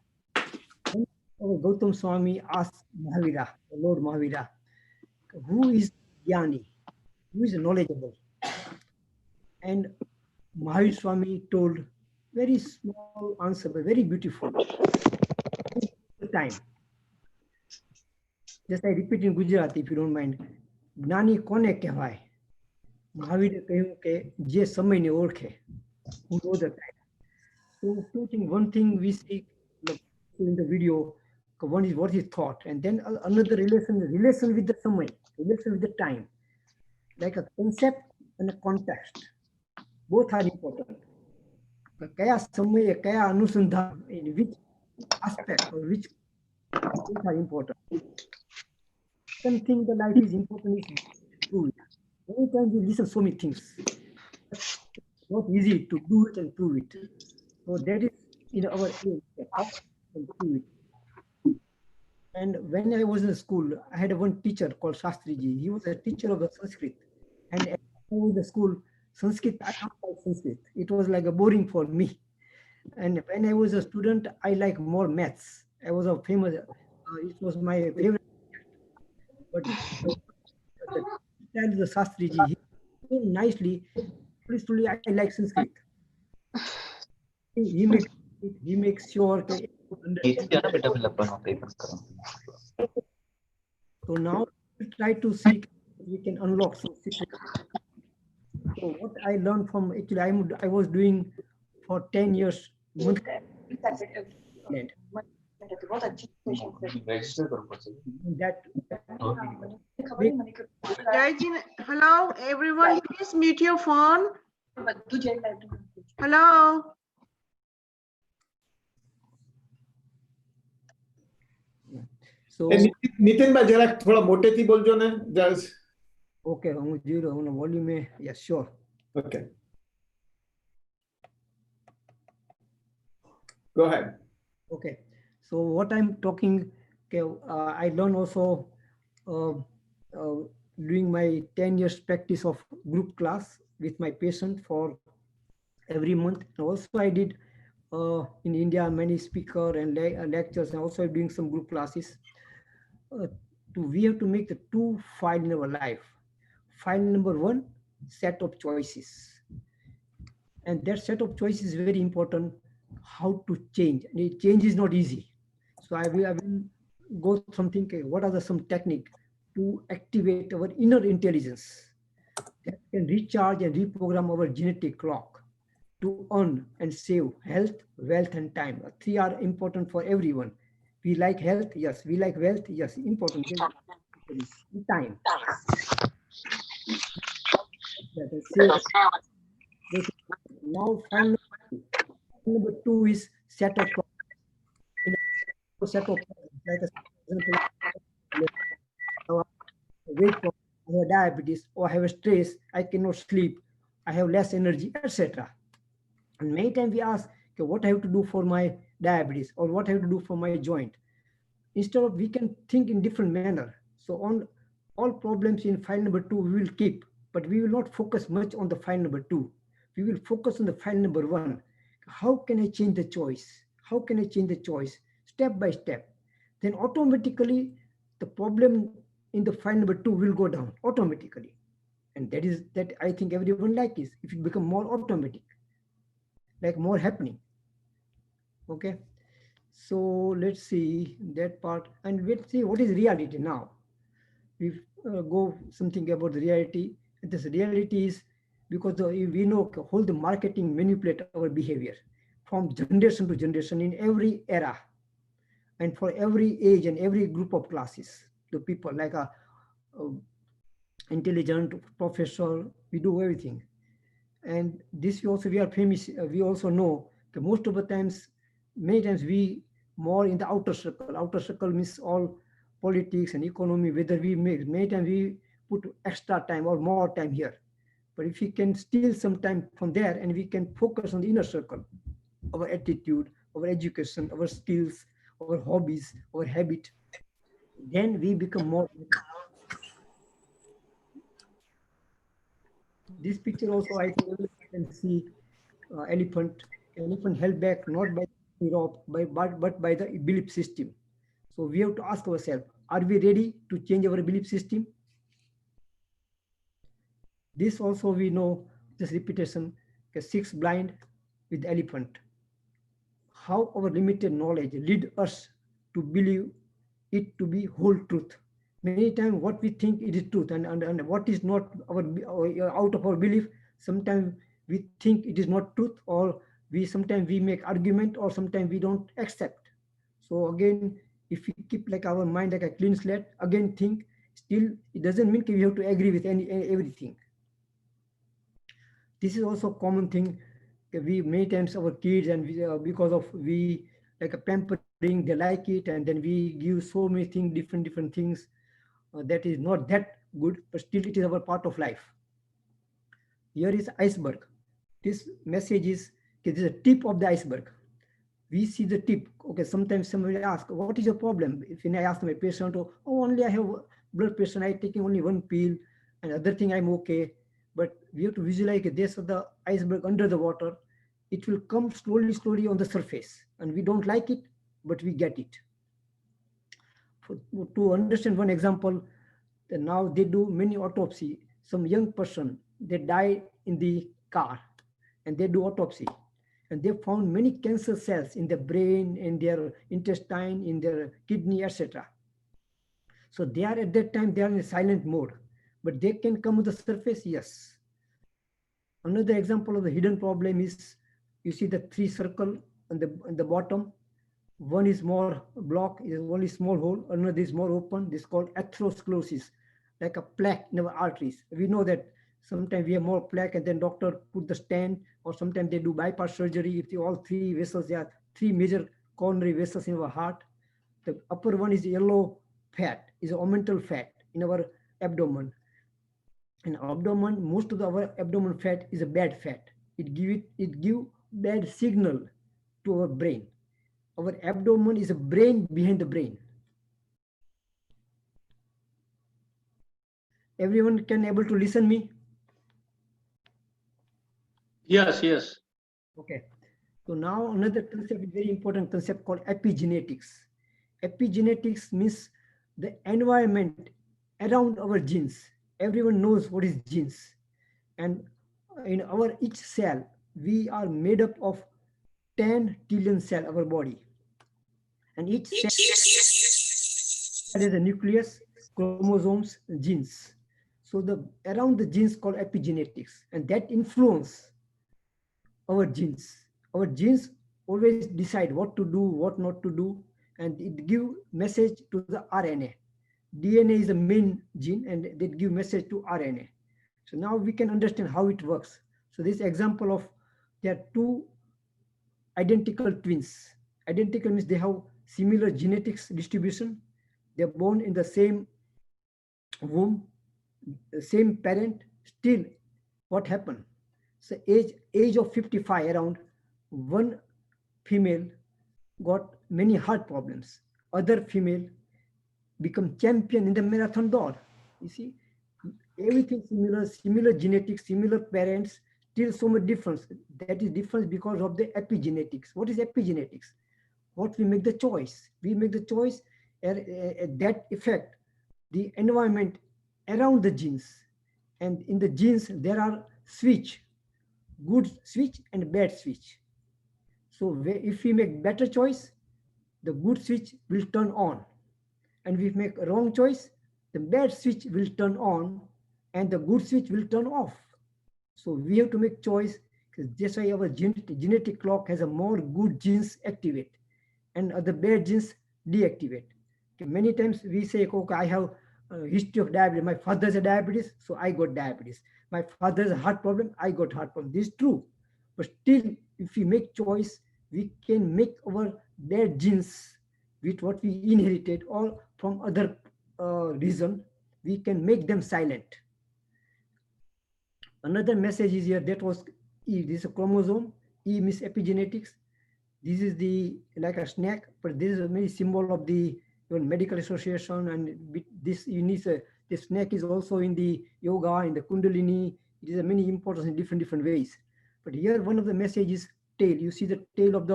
Gautam Swami asked Mahavira, the Lord Mahavira, who is Jnani? Who is knowledgeable? And Mahavir Swami told very small answer, but very beautiful. Time. Just I repeat in Gujarati, if you don't mind. જ્ઞાની કોને કહેવાય? મહાવીરે કહ્યું કે જે સમયને ઓળખે. Who knows the time. So two things. One thing we see in the video, one is what is thought, and then another relation with the samay, relation with the time, like a concept and a context. Both are important. કયા સમયે કયા અનુસંધાન, in which aspect or which both are important. Second thing the life is important is prove it. Many times we listen so many things. It's not easy to do it and prove it. So that is in our aim, and prove it. And when I was in school, I had one teacher called Shastriji. He was a teacher of the Sanskrit. And I was in the school, Sanskrit, I don't like Sanskrit. It was like a boring for me. And when I was a student, I like more maths. I was a famous, it was my favorite. But the Shastriji, he so nicely, slowly I like Sanskrit. He makes sure that so now we try to see we can unlock some secrets. So what I learned from, actually I was doing for 10 years Hello, everyone, please mute your phone. Hello. So Nitinbhai જરાક થોડા મોટેથી બોલજો ને. Okay, volume. Yes, sure. Okay. Go ahead. Okay. So what I'm talking, I learned also doing my 10 years practice of group class with my patient for every month. And also I did in India many speaker and lectures, and also doing some group classes. We have to make the two file in our life. File number one, set of choices. And that set of choices is very important, how to change. And change is not easy. So I will go something, what are some technique to activate our inner intelligence that can recharge and reprogram our genetic clock to earn and save health, wealth, and time. Three are important for everyone. We like health, yes. We like wealth, yes. Important. Time. Now, number two is set of like weight problem, I have diabetes, or I have a stress, I cannot sleep, I have less energy, etc. And many times we ask, okay, what I have to do for my diabetes, or what I have to do for my joint. Instead of, we can think in different manner. So on all problems in file number two, we will keep, but we will not focus much on the file number two. We will focus on the file number one. How can I change the choice? How can I change the choice? Step by step. Then automatically the problem in the file number 2 will go down automatically. And that I think everyone like is if it become more automatic, like more happening. Okay. So let's see that part, and let's see what is reality now. We go something about the reality. And this reality is because we know how the marketing manipulate our behavior from generation to generation in every era, and for every age and every group of classes. The people like a intelligent professor, we do everything. And this we are famous. We also know that most of the times, many times we more in the outer circle. Outer circle means all politics and economy, whether we make, many times we put extra time or more time here. But if we can steal some time from there and we can focus on the inner circle, our attitude, our education, our skills, our hobbies, our habit, then we become more. This picture also, I think you can see elephant held back not by Europe, but by the belief system. So we have to ask ourselves, are we ready to change our belief system? This also we know, this repetition, 6 blind with elephant. How our limited knowledge lead us to believe it to be whole truth. Many times what we think it is truth, and what is not our out of our belief, sometimes we think it is not truth, or sometimes we make argument, or sometimes we don't accept. So again, if we keep like our mind like a clean slate, again think, still it doesn't mean we have to agree with everything. This is also a common thing. We many times our kids, and because of we like a pampering, they like it, and then we give so many things, different things that is not that good, but still it is our part of life. Here is iceberg. This message is, okay, this is a tip of the iceberg. We see the tip. Okay, sometimes somebody asks, what is your problem? If I ask my patient, oh, only I have blood pressure, I taking only one pill, and other thing I'm okay. But we have to visualize this of the iceberg under the water. It will come slowly on the surface, and we don't like it, but we get it. To understand one example, now they do many autopsy. Some young person, they die in the car, and they do autopsy, and they found many cancer cells in the brain, in their intestine, in their kidney, etc. So they are at that time, they are in a silent mode, but they can come to the surface, yes. Another example of the hidden problem is, you see the 3 circle on the bottom. One is more block, is only small hole, another is more open. This is called atherosclerosis, like a plaque in our arteries. We know that sometimes we have more plaque, and then doctor put the stent, or sometimes they do bypass surgery. If all 3 vessels, there are 3 major coronary vessels in our heart. The upper one is yellow fat, is omental fat in our abdomen. In abdomen, most of our abdomen fat is a bad fat. It give bad signal to our brain. Our abdomen is a brain behind the brain. Everyone can able to listen me? Yes. Okay. So now another concept, very important concept called epigenetics. Epigenetics means the environment around our genes. Everyone knows what is genes. And in our each cell, we are made up of 10 trillion cells, our body. And each cell has a nucleus, chromosomes, genes. So around the genes called epigenetics, and that influence our genes. Our genes always decide what to do, what not to do, and it give message to the RNA. DNA is the main gene, and they give message to RNA. So now we can understand how it works. So this example of, there are 2 identical twins. Identical means they have similar genetics distribution. They're born in the same womb, the same parent. Still, what happened? So age of 55, around, one female got many heart problems. Other female become champion in the marathon dog. You see, everything similar genetics, similar parents, still so much difference. That is difference because of the epigenetics. What is epigenetics? What we make the choice. We make the choice, that effect the environment around the genes. And in the genes, there are switch, good switch and bad switch. So if we make better choice, the good switch will turn on. And if we make a wrong choice, the bad switch will turn on and the good switch will turn off. So we have to make choice, because that's why our genetic clock has a more good genes activate and other bad genes deactivate. Okay, many times we say, okay, I have a history of diabetes. My father has a diabetes, so I got diabetes. My father has a heart problem, I got heart problem. This is true. But still, if we make choice, we can make our bad genes with what we inherited or from other reason, we can make them silent. Another message is here, that was E. This is a chromosome. E means epigenetics. This is the like a snake, but this is a very symbol of the medical association. And this you need the snake is also in the yoga, in the Kundalini. It is a many importance in different ways. But here one of the messages tail. You see the tail of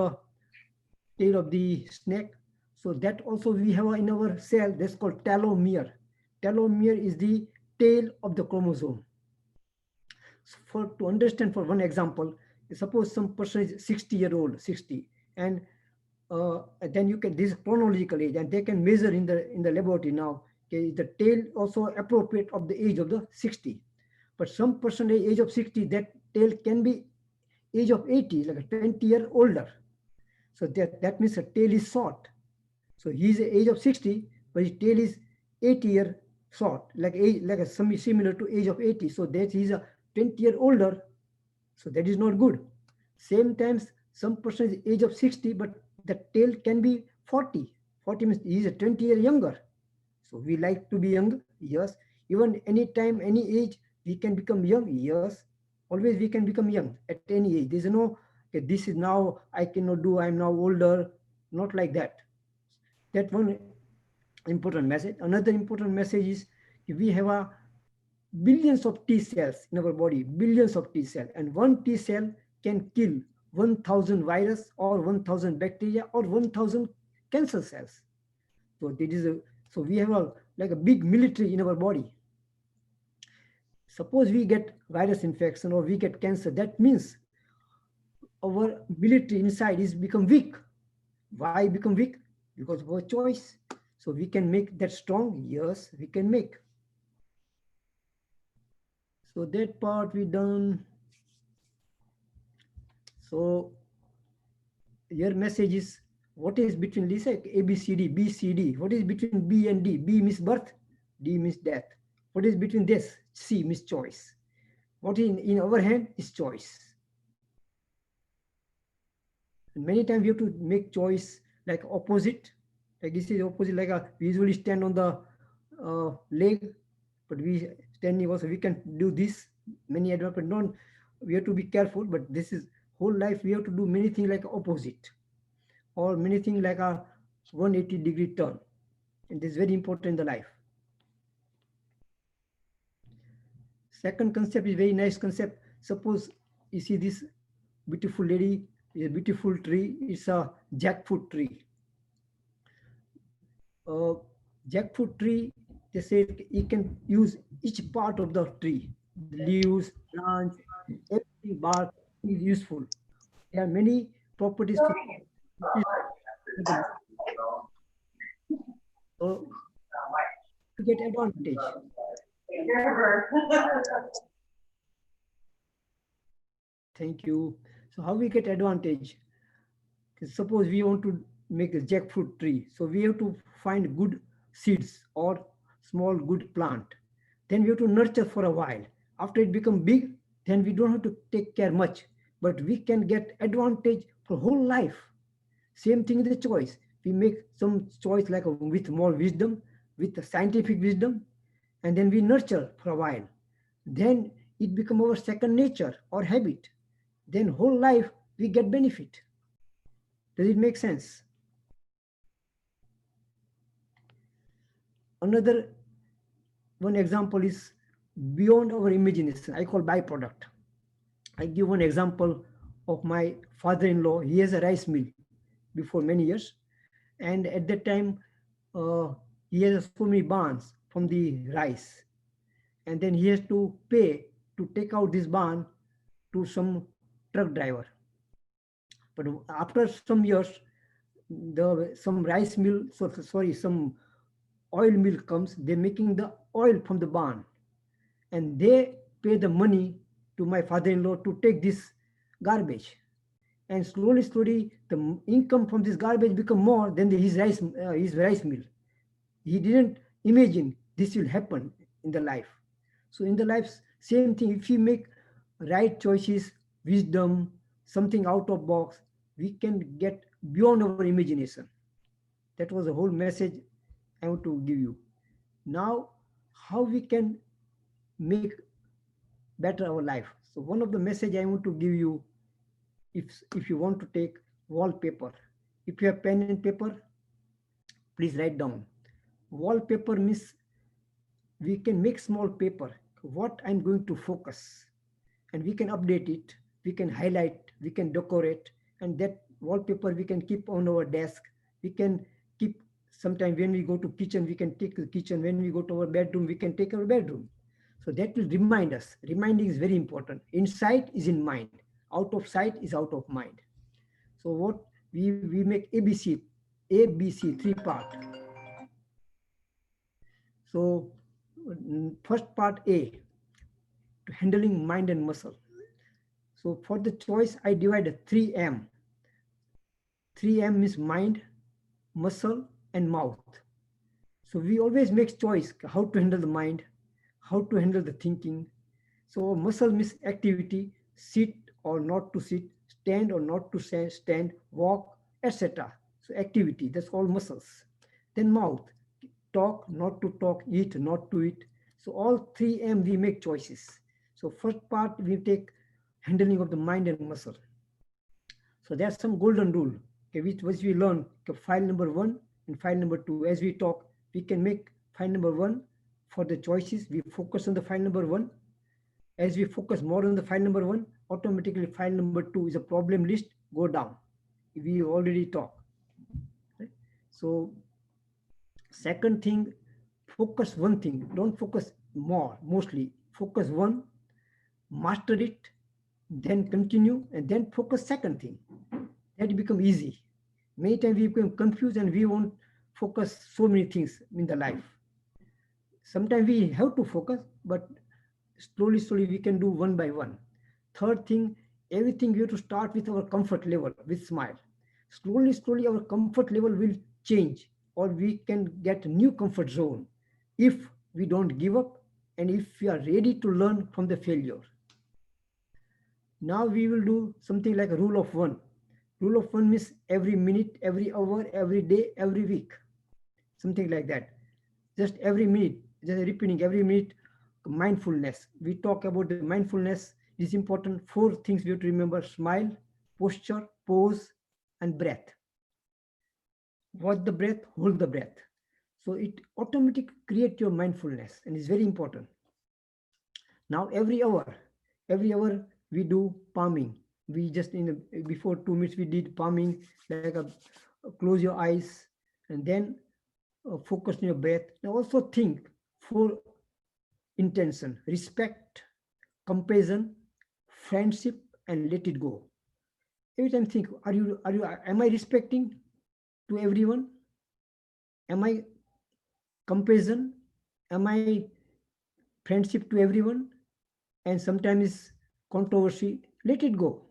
the snake. So that also we have in our cell. That's called telomere. Telomere is the tail of the chromosome. So to understand, for one example, suppose some person is 60-year-old, 60, and then you can, this is chronological age, and they can measure in the laboratory now. Okay, the tail also appropriate of the age of the 60. But some person age of 60, that tail can be age of 80, like a 20-year older. So that means the tail is short. So he's the age of 60, but his tail is 80-year short, like similar to age of 80. So that he's a 20-year older. So that is not good. Same times, some person is age of 60, but the tail can be 40. 40 means he is a 20-year younger. So we like to be young, yes. Even any time, any age, we can become young, yes. Always we can become young at any age. There's no, okay, this is now, I cannot do, I'm now older. Not like that. That one important message. Another important message is we have a billions of T cells in our body, billions of T cells, and one T cell can kill 1,000 virus or 1,000 bacteria or 1,000 cancer cells. So that is so we have like a big military in our body. Suppose we get virus infection or we get cancer, that means our military inside is become weak. Why become weak? Because of our choice. So we can make that strong. Yes, we can make. So that part we done. So your message is, what is between this A, B, C, D, B, C, D? What is between B and D? B means birth, D means death. What is between this? C means choice. What is in our hand is choice. And many times we have to make choice like opposite. Like this is opposite, like we usually stand on the leg, but we standing also, we can do this, many advanced, but not, we have to be careful, but this is whole life, we have to do many things like opposite or many things like a 180-degree turn. And this is very important in the life. Second concept is very nice concept. Suppose you see this beautiful lady, a beautiful tree, it's a jackfruit tree. Jackfruit tree, they say you can use each part of the tree, the leaves, branch, every bark is useful. There are many properties for so to get advantage. Thank you. So how we get advantage? Suppose we want to make a jackfruit tree. So we have to find good seeds or small good plant. Then we have to nurture for a while. After it becomes big, then we don't have to take care much, but we can get advantage for whole life. Same thing is the choice. We make some choice like with more wisdom, with scientific wisdom, and then we nurture for a while. Then it becomes our second nature or habit. Then whole life we get benefit. Does it make sense? Another one example is beyond our imagination. I call byproduct. I give one example of my father-in-law. He has a rice mill before many years. And at that time, he has so many barns. from the rice. And then he has to pay to take out this barn to some truck driver. But after some years, some rice mill, some oil mill comes, they're making the oil from the barn. And they pay the money to my father-in-law to take this garbage. And slowly, the income from this garbage become more than his rice mill. He didn't imagine this will happen in the life. So in the life, same thing, if we make right choices, wisdom, something out of box, we can get beyond our imagination. That was the whole message I want to give you. Now, how we can make better our life. So one of the message I want to give you, if you want to take wallpaper, if you have pen and paper, please write down. Wallpaper means we can make small paper, what I'm going to focus, and we can update it, we can highlight, we can decorate, and that wallpaper we can keep on our desk. We can keep, sometime when we go to kitchen, we can take the kitchen. When we go to our bedroom, we can take our bedroom. So that will remind us. Reminding is very important. Inside is in mind. Out of sight is out of mind. So what we make ABC, 3-part. So first part A, to handling mind and muscle. So for the choice, I divided 3M. 3M means mind, muscle, and mouth. So we always make choice how to handle the mind, how to handle the thinking. So muscle means activity, sit or not to sit, stand or not to stand, walk, etc. So activity, that's all muscles. Then mouth, talk, not to talk, eat, not to eat. So all 3M we make choices. So first part we take handling of the mind and muscle. So there's some golden rule, okay, which we learn, file number 1 and file number 2. As we talk, we can make file number 1 for the choices. We focus on the file number 1. As we focus more on the file number 1, automatically file number 2 is a problem list, go down. We already talk. Right? So second thing, focus one thing. Don't focus more, mostly. Focus one, master it, then continue, and then focus second thing. That become easy. Many times we become confused and we won't focus so many things in the life. Sometimes we have to focus, but slowly we can do one by one. Third thing, everything we have to start with our comfort level, with smile. Slowly our comfort level will change, or we can get a new comfort zone if we don't give up and if we are ready to learn from the failure. Now we will do something like a rule of 1. Rule of 1 means every minute, every hour, every day, every week. Something like that. Just every minute, just repeating every minute, mindfulness. We talk about the mindfulness. It is important. 4 things we have to remember: smile, posture, pose, and breath. Watch the breath, hold the breath. So it automatically creates your mindfulness, and it's very important. Now every hour we do palming. We just before 2 minutes we did palming, like close your eyes and then focus on your breath. Now also think 4 intention: respect, compassion, friendship, and let it go. Every time think, am I respecting to everyone? Am I compassion? Am I friendship to everyone? And sometimes controversy, let it go.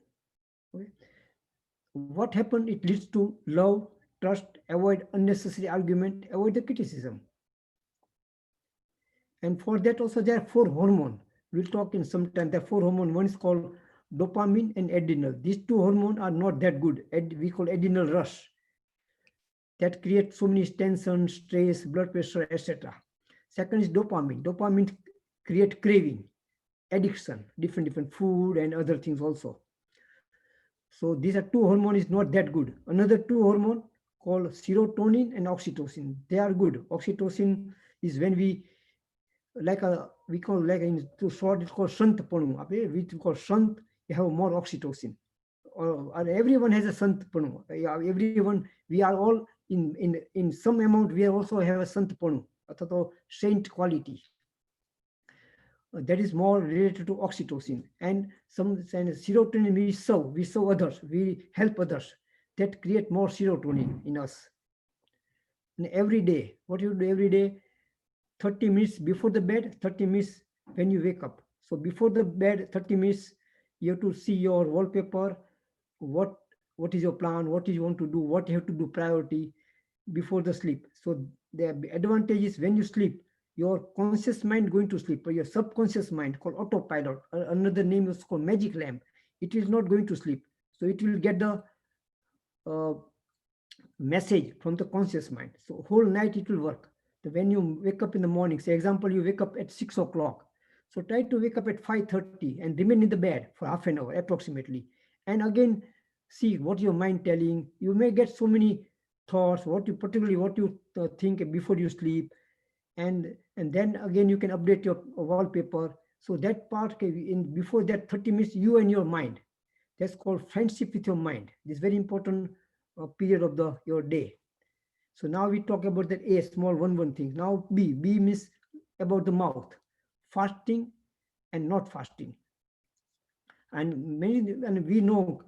Okay. What happened? It leads to love, trust, avoid unnecessary argument, avoid the criticism. And for that also there are 4 hormones. We'll talk in some time. There are 4 hormones. One is called dopamine and adrenal. These 2 hormones are not that good. We call adrenal rush. That creates so many tension, stress, blood pressure, etc. Second is dopamine. Dopamine creates craving, addiction, different food and other things also. So these are 2 hormones is not that good. Another 2 hormones called serotonin and oxytocin. They are good. Oxytocin is when we call like in too short, it's called santapanu. We call sant, you have more oxytocin. Or everyone has a santapanu. Everyone, we are all in some amount, we also have a santapanu. અથવા તો saint quality. That is more related to oxytocin, and some serotonin we serve others, we help others, that create more serotonin in us. And every day, what you do every day, 30 minutes before the bed, 30 minutes when you wake up. So before the bed, 30 minutes, you have to see your wallpaper, what is your plan, what you want to do, what you have to do priority before the sleep. So the advantage is when you sleep, your conscious mind going to sleep, or your subconscious mind called autopilot, another name is called magic lamp, it is not going to sleep. So it will get the message from the conscious mind. So whole night it will work. So when you wake up in the morning, say example, you wake up at 6 o'clock. So try to wake up at 5:30 and remain in the bed for half an hour approximately. And again, see what your mind telling. You may get so many thoughts, what you think before you sleep. And then again, you can update your wallpaper. So that part, before that 30 minutes, you and your mind. That's called friendship with your mind. This is very important period of your day. So now we talk about that A, small one thing. Now B means about the mouth, fasting and not fasting. And we know,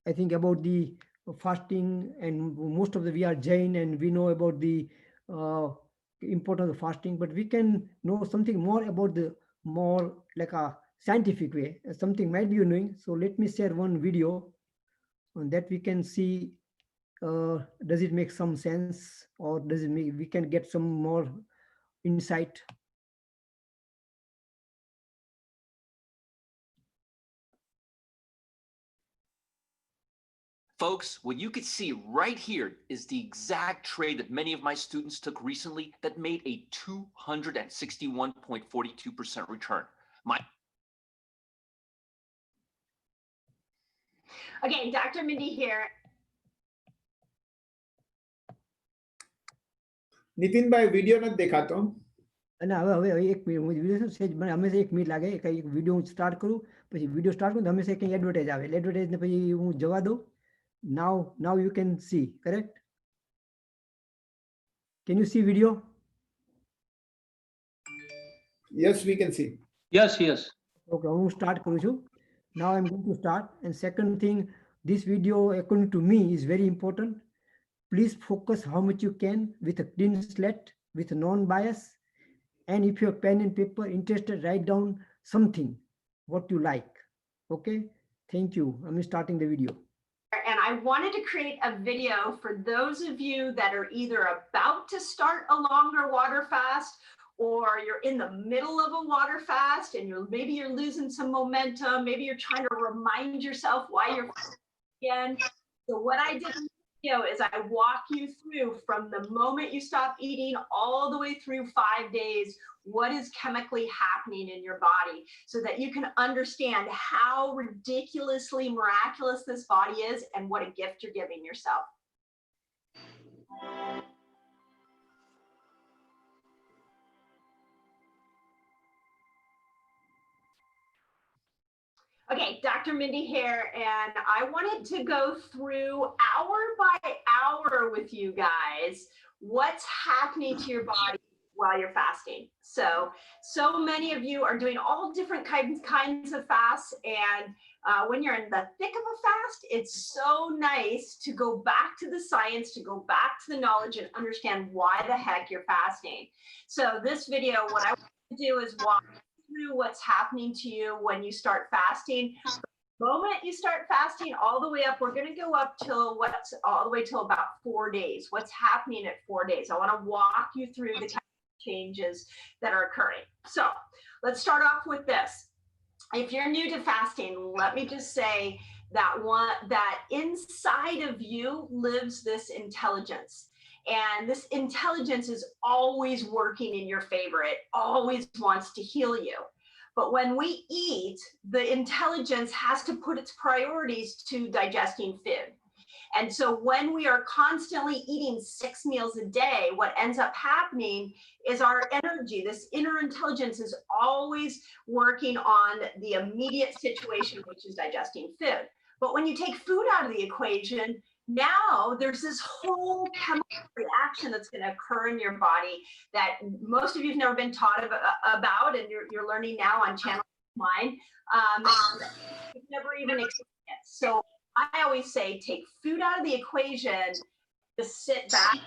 I think, about the fasting, and most of we are Jain, and we know about the importance of fasting, but we can know something more about the more like a scientific way. Something might be knowing. So let me share one video on that we can see. Does it make some sense, or does it make we can get some more insight? Folks, what you could see right here is the exact trade that many of my students took recently that made a 261.42% return. Okay, Dr. Mindy here. Nitin भाई video નથી દેખાતો. અને હવે 1 minute સેજ મને હંમેશા 1 minute લાગે કે એક વિડિયો હું સ્ટાર્ટ કરું, પછી વિડિયો સ્ટાર્ટ કરું તો હંમેશા કંઈ એડવર્ટાઇઝ આવે, એડવર્ટાઇઝ ને પછી હું જવા દઉં. Now you can see, correct? Can you see video? Yes, we can see. Yes. Okay, હું સ્ટાર્ટ કરું છું. Now I'm going to start. And second thing, this video according to me is very important. Please focus how much you can with a clean slate, with a non-bias. And if you have pen and paper interested, write down something, what you like. Okay, thank you. I'm starting the video. And I wanted to create a video for those of you that are either about to start a longer water fast, or you're in the middle of a water fast and maybe you're losing some momentum. Maybe you're trying to remind yourself why you're again. So what I did in the video is I walk you through from the moment you stop eating all the way through 5 days, what is chemically happening in your body, so that you can understand how ridiculously miraculous this body is and what a gift you're giving yourself. Okay, Dr. Mindy here, and I wanted to go through hour by hour with you guys what's happening to your body while you're fasting. So many of you are doing all different kinds of fasts, and when you're in the thick of a fast, it's so nice to go back to the science, to go back to the knowledge and understand why the heck you're fasting. So this video, what I want to do is walk through what's happening to you when you start fasting. From the moment you start fasting all the way up, we're going to go up till all the way till about 4 days. What's happening at 4 days? I want to walk you through the changes that are occurring. So let's start off with this. If you're new to fasting, let me just say that inside of you lives this intelligence. And this intelligence is always working in your favor. It always wants to heal you. But when we eat, the intelligence has to put its priorities to digesting food. And so when we are constantly eating 6 meals a day, what ends up happening is our energy, this inner intelligence, is always working on the immediate situation, which is digesting food. But when you take food out of the equation, Now there's this whole chemical reaction that's going to occur in your body that most of you have never been taught about, and you're learning now on Channel 9. You've never even experienced. So I always say, take food out of the equation, just sit back,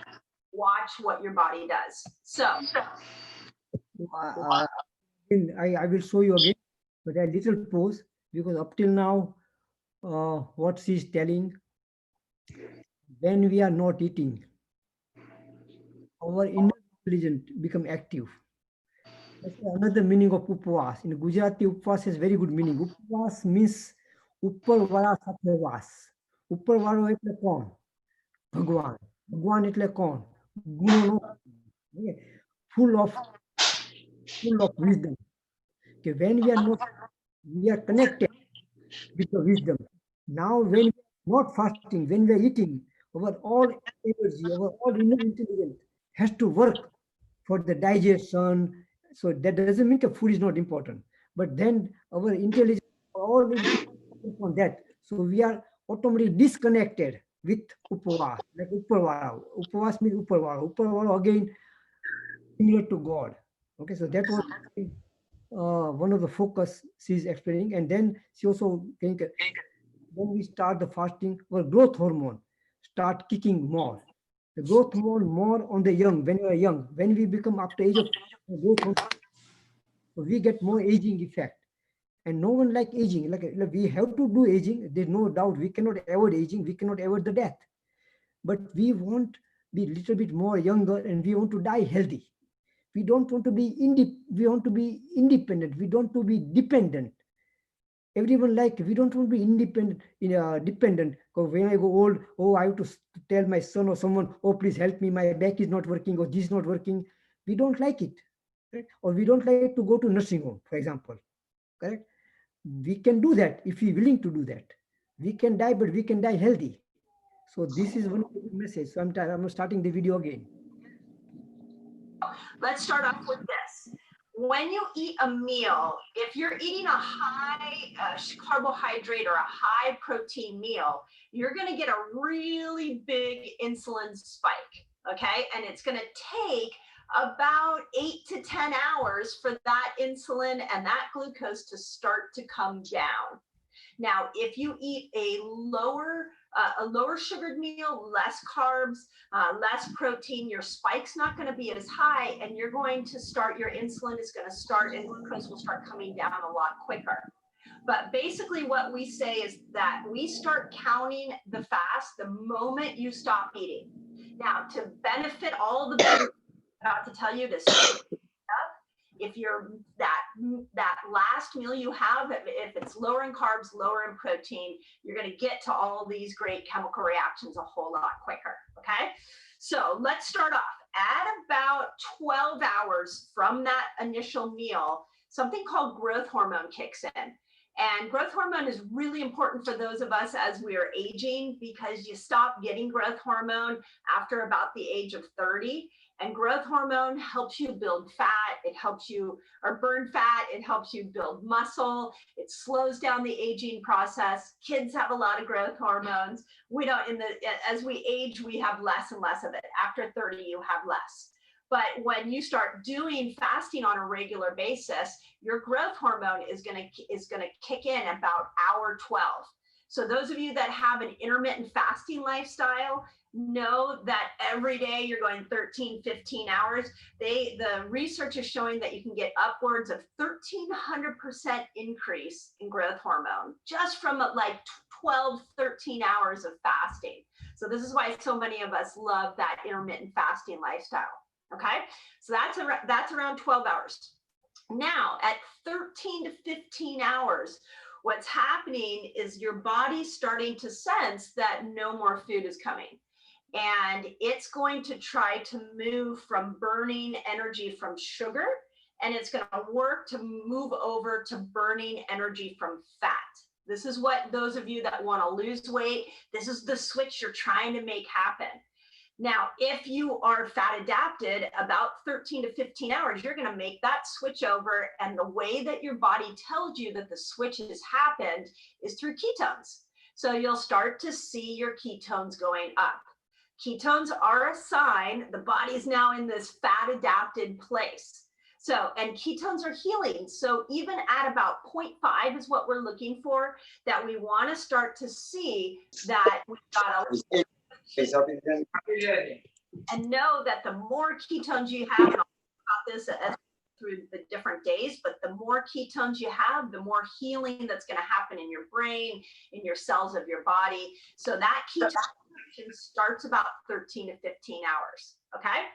watch what your body does. So I will show you again, but a little pause, because up till now, what she's telling, when we are not eating, our inner intelligence become active. That's another meaning of upvas. In Gujarati, upvas has very good meaning. Upvas means ઉપર વાળા સાથે વાસ. ઉપર વાળો એટલે કોણ? ભગવાન. ભગવાન એટલે કોણ? ગુણોનો. Full of wisdom. Okay, when we are not, we are connected with the wisdom. Now, when we are not fasting, when we are eating, our all energy, our all inner intelligence has to work for the digestion. So that doesn't mean that food is not important, but then our intelligence all on that. So we are automatically disconnected with upavas, like upavara. Upavas means upavara. Upavara again similar to God. Okay, so that was one of the focus she's explaining, and then she also think when we start the fasting, our growth hormone start kicking more. The growth hormone more on the young, when we are young. When we become after age of growth hormone, so we get more aging effect. And no one like aging. Like we have to do aging. There's no doubt. We cannot avoid aging. We cannot avoid the death. But we want to be a little bit more younger, and we want to die healthy. We don't want to be we want to be independent. We don't want to be dependent. Everyone like, we don't want to be independent, dependent. Because when I go old, oh, I have to tell my son or someone, oh, please help me, my back is not working, or this is not working. We don't like it, right? Or we don't like to go to nursing home, for example, correct? We can do that if we're willing to do that. We can die, but we can die healthy. So this is one of the message. So I'm starting the video again. let's start off with this. When you eat a meal, if you're eating a high carbohydrate or a high protein meal, you're going to get a really big insulin spike, okay? And it's going to take about 8 to 10 hours for that insulin and that glucose to start to come down. Now, if you eat a lower sugared meal, less carbs, less protein, your spike's not going to be as high, and you're going to start, your insulin is going to start, and glucose will start coming down a lot quicker. But basically what we say is that we start counting the fast the moment you stop eating. Now, to benefit all the benefits I'm about to tell you, to if you're that last meal you have, if it's lower in carbs, lower in protein, you're going to get to all these great chemical reactions a whole lot quicker. Okay, so let's start off at about 12 hours from that initial meal. Something called growth hormone kicks in. And growth hormone is really important for those of us as we are aging, because you stop getting growth hormone after about the age of 30. And growth hormone helps you build fat. It helps you, or burn fat. It helps you build muscle. It slows down the aging process. Kids have a lot of growth hormones. We don't, as we age, we have less and less of it. After 30, you have less. But when you start doing fasting on a regular basis, your growth hormone is going to kick in about hour 12. So those of you that have an intermittent fasting lifestyle know that every day you're going 13, 15 hours. The research is showing that you can get upwards of 1,300% increase in growth hormone just from like 12, 13 hours of fasting. So this is why so many of us love that intermittent fasting lifestyle. Okay, so that's around 12 hours. Now at 13 to 15 hours, what's happening is your body's starting to sense that no more food is coming. And it's going to try to move from burning energy from sugar, and it's going to work to move over to burning energy from fat. This is what those of you that want to lose weight, this is the switch you're trying to make happen. Now, if you are fat adapted, about 13 to 15 hours, you're going to make that switch over. And the way that your body tells you that the switch has happened is through ketones. So you'll start to see your ketones going up. Ketones are a sign the body's now in this fat adapted place. So, and ketones are healing. So even at about 0.5 is what we're looking for, that we want to start to see that we've got a, and know that the more ketones you have, and I'll talk about this as through the different days, but the more ketones you have, the more healing that's going to happen in your brain, in your cells of your body. So that ketone starts about 13 to 15 hours. Okay.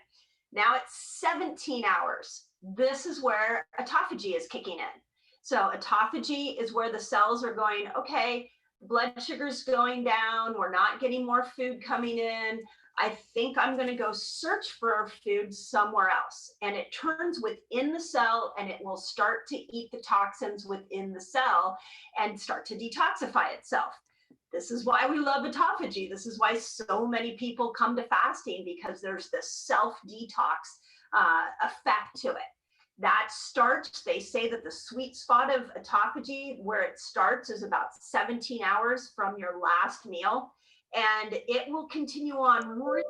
Now it's 17 hours. This is where autophagy is kicking in. So autophagy is where the cells are going, okay, blood sugar's going down. We're not getting more food coming in. I think I'm going to go search for food somewhere else. And it turns within the cell and it will start to eat the toxins within the cell and start to detoxify itself. This is why we love autophagy. This is why so many people come to fasting, because there's this self-detox effect to it. That starts, they say that the sweet spot of autophagy, where it starts, is about 17 hours from your last meal. And it will continue on really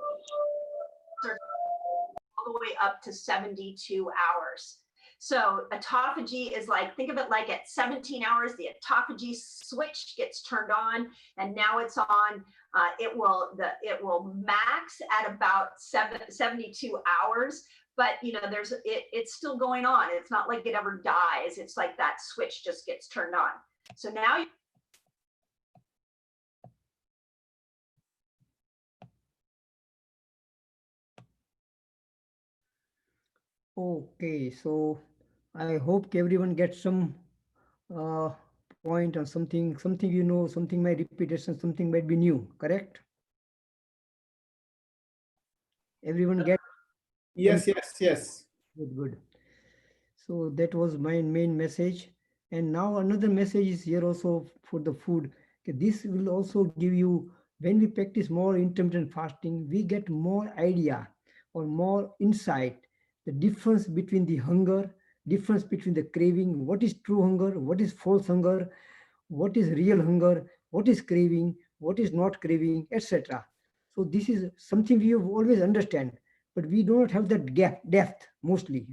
all the way up to 72 hours. So autophagy is like, think of it like at 17 hours, the autophagy switch gets turned on, and now it's on. It will max at about 72 hours. But you know, it's still going on. It's not like it ever dies. It's like that switch just gets turned on. So now Okay, so I hope everyone gets some point or something you know, something might repetition, something might be new, correct? Everyone get? Yes. Good. So that was my main message. And now another message is here also for the food. Okay, this will also give you, when we practice more intermittent fasting, we get more idea or more insight, the difference between the hunger, difference between the craving, what is true hunger, what is false hunger, what is real hunger, what is craving, what is not craving, etc. So this is something we have always understand, but we do not have that depth mostly.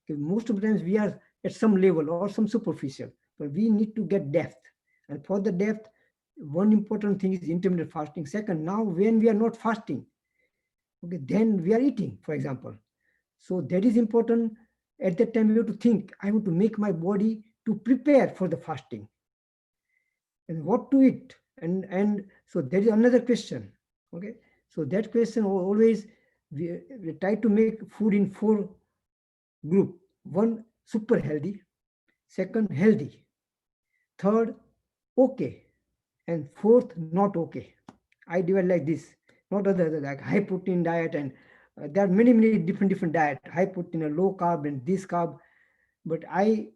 Most of the times we are at some level or some superficial, but we need to get depth. And for the depth, one important thing is intermittent fasting. Second, now when we are not fasting, okay, then we are eating, for example. So that is important. At that time, we have to think, I want to make my body to prepare for the fasting. And what to eat? And so there is another question. Okay. So that question always, we try to make food in 4 group. 1, super healthy. 2nd, healthy. 3rd, okay. And 4th, not okay. I divide like this, not other like high protein diet, and there are many different diet, high protein and low carb and this carb. But I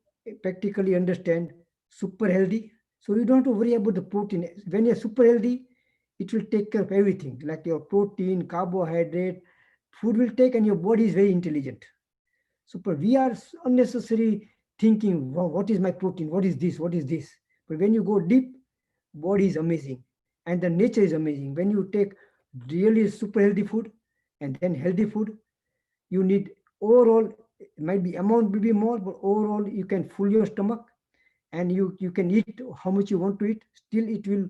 practically understand super healthy. So you don't have to worry about the protein. When you're super healthy, it will take care of everything, like your protein, carbohydrate, food will take, and your body is very intelligent. Super. We are unnecessary thinking, wow, what is my protein? What is this? What is this? But when you go deep, body is amazing. And the nature is amazing. When you take really super healthy food and then healthy food, you need overall, it might be amount will be more, but overall you can fill your stomach and you can eat how much you want to eat. Still it will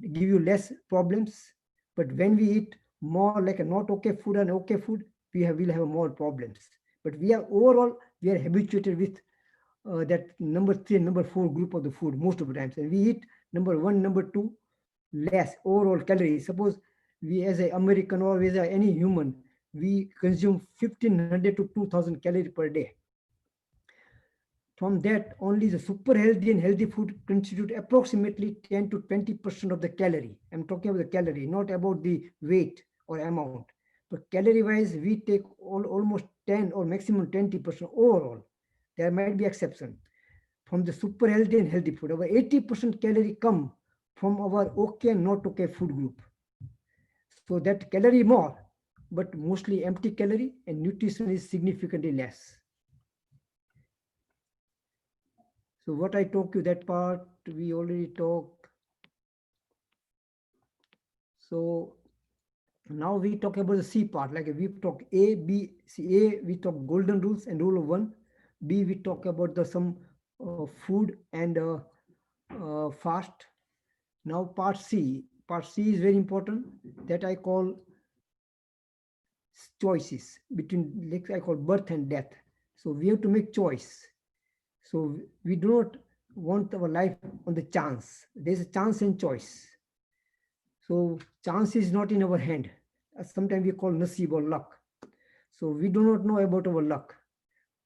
give you less problems. But when we eat more like a not okay food and okay food, will have more problems. But we are overall, we are habituated with that number 3 and number 4 group of the food most of the times. And we eat number 1, number 2, less overall calories. Suppose we as an American or as any human, we consume 1500 to 2000 calories per day. From that, only the super healthy and healthy food constitute approximately 10 to 20% of the calorie. I'm talking about the calorie, not about the weight or amount. But calorie wise, we take almost 10 or maximum 20% overall. There might be exception. From the super healthy and healthy food, our 80% calorie come from our okay and not okay food group. So that calorie more, but mostly empty calorie, and nutrition is significantly less. So what I talked you, that part we already talked. So now we talk about the C part, like we talk A, B, C. A, we talk golden rules and rule of one. B, we talk about the some food and fast. Now part C. Part C is very important, that I call choices between, like I call birth and death. So we have to make choice. So we do not want our life on the chance. There's a chance and choice. So chance is not in our hand. Sometimes we call nasib or luck. So we do not know about our luck.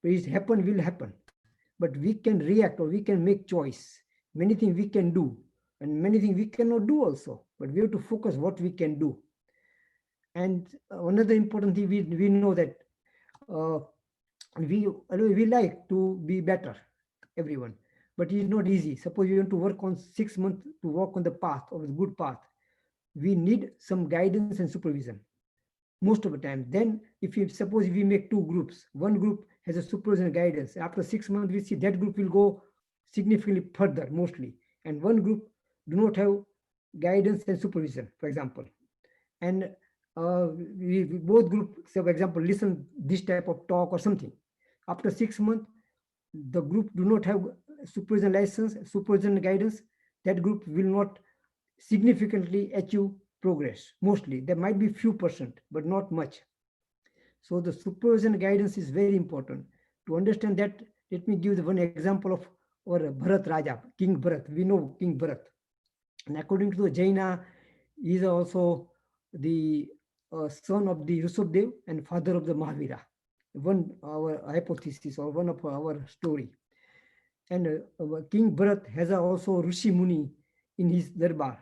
It happen will happen. But we can react or we can make choice. Many things we can do and many things we cannot do also. But we have to focus what we can do. And another important thing, we know that we like to be better, everyone, but it's not easy. Suppose you want to work on 6 months to walk on the path of the good path, we need some guidance and supervision most of the time. Then if you suppose if we make two groups, one group has a supervision and guidance, after 6 months we see that group will go significantly further mostly, and one group do not have guidance and supervision, for example. And we both groups, for example, listen this type of talk or something. After 6 months, the group do not have supervision license, supervision guidance. That group will not significantly achieve progress. Mostly, there might be few percent, but not much. So the supervision guidance is very important. To understand that, let me give the one example of our Bharat Raja, King Bharat. We know King Bharat. And according to the Jaina, he is also the son of the Rushabdev and father of the Mahavira. One our hypothesis or one of our story. And King Bharat has also Rishi Muni in his darbar,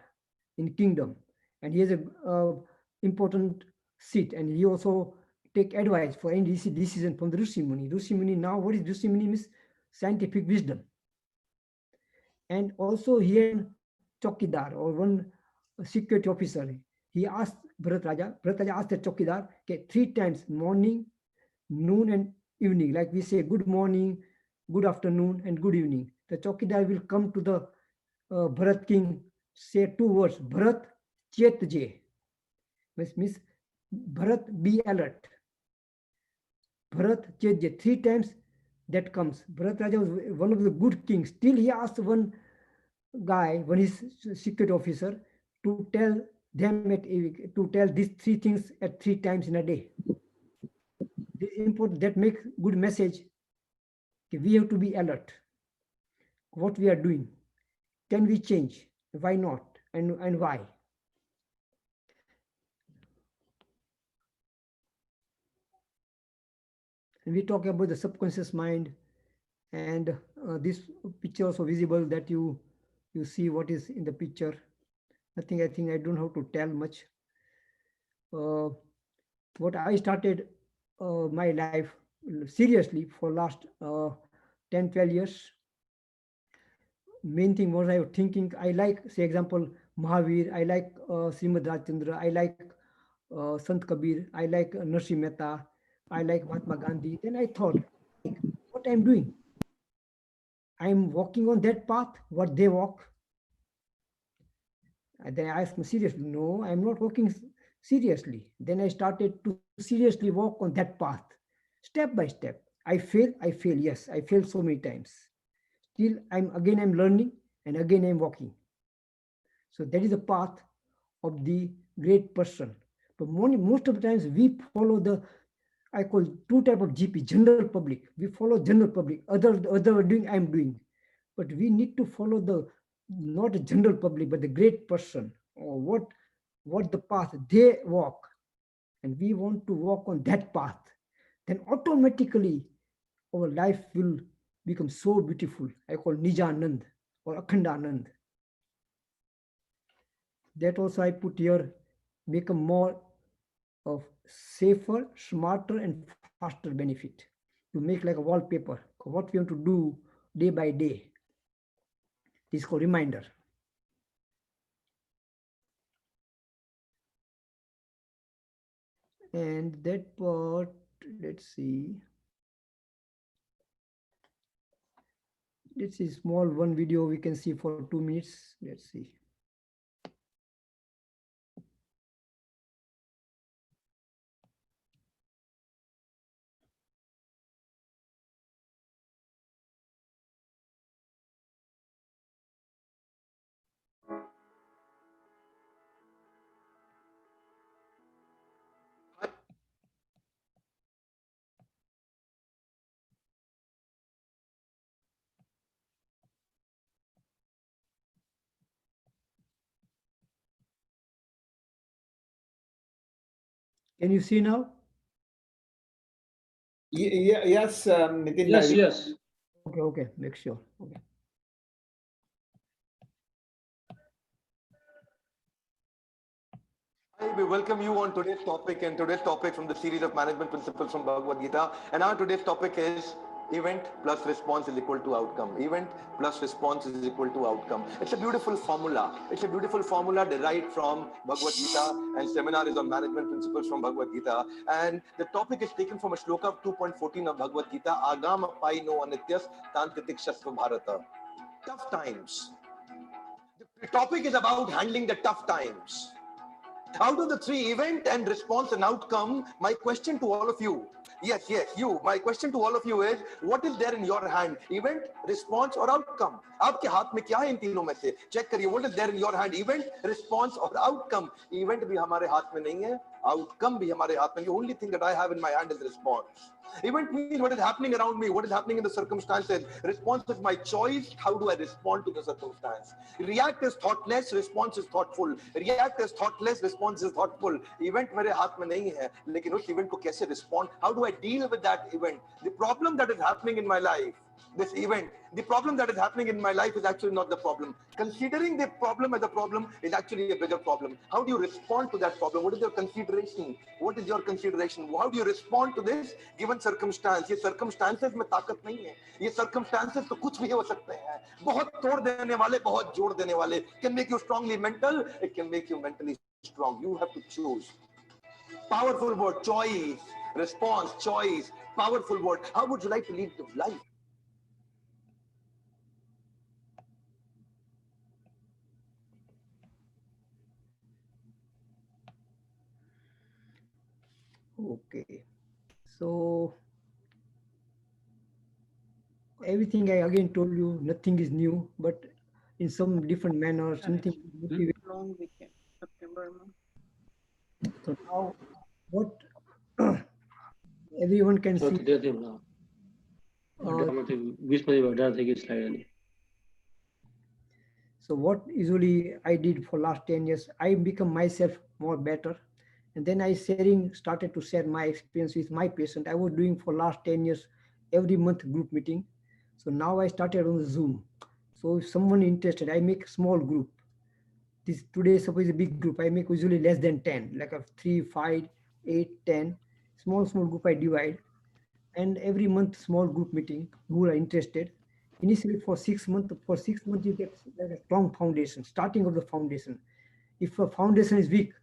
in kingdom, and he has a important seat, and he also take advice for any decision from the Rishi Muni. Rishi Muni, now what is Rishi Muni means? Scientific wisdom. And also here Chokidar or one security officer, he asked Bharat Raja asked the Chokidar, okay, 3 times, morning, noon and evening, like we say good morning, good afternoon and good evening. The Chokidar will come to the Bharat king, say 2 words, Bharat Chet Je, which means Bharat, be alert. Bharat Chet Je, 3 times that comes. Bharat Raja was one of the good kings. Still he asked one guy, one is secret officer, to tell them to tell these 3 things at 3 times in a day. This is important, that makes good message. We have to be alert. What we are doing, can we change? Why not? And why? And we talk about the subconscious mind, and this picture also visible that you see what is in the picture. I think I don't have to tell much. What I started my life seriously for last 10-12 years. Main thing was I was thinking, I like, say example, Mahavir, I like Srimad Rajchandra, I like Sant Kabir, I like Prakash Mehta, I like Mahatma Gandhi. Then I thought, what I'm doing? I'm walking on that path, what they walk. And then I asked me seriously, no, I'm not walking seriously. Then I started to seriously walk on that path, step by step. I fail, yes, I failed so many times. Still, I'm learning, and again I'm walking. So that is the path of the great person. But most of the times we follow the, I call 2 type of GP, general public. We follow general public. Other doing, I'm doing. But we need to follow the, not the general public, but the great person, or what the path they walk. And we want to walk on that path. Then automatically our life will become so beautiful. I call Nijanand or Akhandanand. That also I put here, become more of safer, smarter and faster benefit. To make like a wallpaper, what we want to do day by day. This is called reminder. And that part, let's see. This is small one video we can see for 2 minutes. Let's see. Can you see now? Yes, Nitin. Yes, yes. Okay, okay, make sure. Okay. We welcome you on today's topic, and today's topic from the series of management principles from Bhagavad Gita. And our today's topic is event plus response is equal to outcome. Event plus response is equal to outcome. It's a beautiful formula. It's a beautiful formula derived from Bhagavad Gita, and seminar is on management principles from Bhagavad Gita. And the topic is taken from a shloka of 2.14 of Bhagavad Gita, Agam apai no anityas tantritik shasva bharata. Tough times. The topic is about handling the tough times. Out of the three, event and response and outcome, my question to all of you, yes, you, my question to all of you is, what is there in your hand? Event, response or outcome? आपके हाथ में क्या है इन तीनों में से? Check करिए, what is there in your hand? Event, response or outcome? Event भी हमारे हाथ में नहीं है, outcome भी हमारे हाथ में. The only thing that I have in my hand is response. Event means what is happening around me, what is happening in the circumstances. Response is my choice. How do I respond to the circumstance? React is thoughtless, response is thoughtful. React is thoughtless, response is thoughtful. Event मेरे हाथ में नहीं है, लेकिन उस event को कैसे respond? How do I deal with that event? The problem that is happening in my life, this event, the problem that is happening in my life is actually not the problem. Considering the problem as a problem is actually a bigger problem. How do you respond to that problem? What is your consideration? What is your consideration? How do you respond to this given circumstance? ये circumstances में ताकत नहीं है. ये circumstances तो कुछ भी हो सकते हैं. बहुत तोड़ देने वाले, बहुत जोड़ देने वाले. Can make you strongly mental. It can make you mentally strong. You have to choose. Powerful word, choice. Response, choice. Powerful word. How would you like to lead your life? Okay, so everything I again told you, nothing is new, but in some different manner, something. Long weekend, September month. So now, what everyone can see. So what usually I did for last 10 years, I become myself more better. And then I started to share my experience with my patient. I was doing for last 10 years, every month group meeting. So now I started on Zoom. So if someone interested, I make small group. This today, suppose a big group, I make usually less than 10, like a 3, 5, 8, 10. Small group I divide. And every month small group meeting who are interested. Initially for 6 months, you get a strong foundation, starting of the foundation. If a foundation is weak,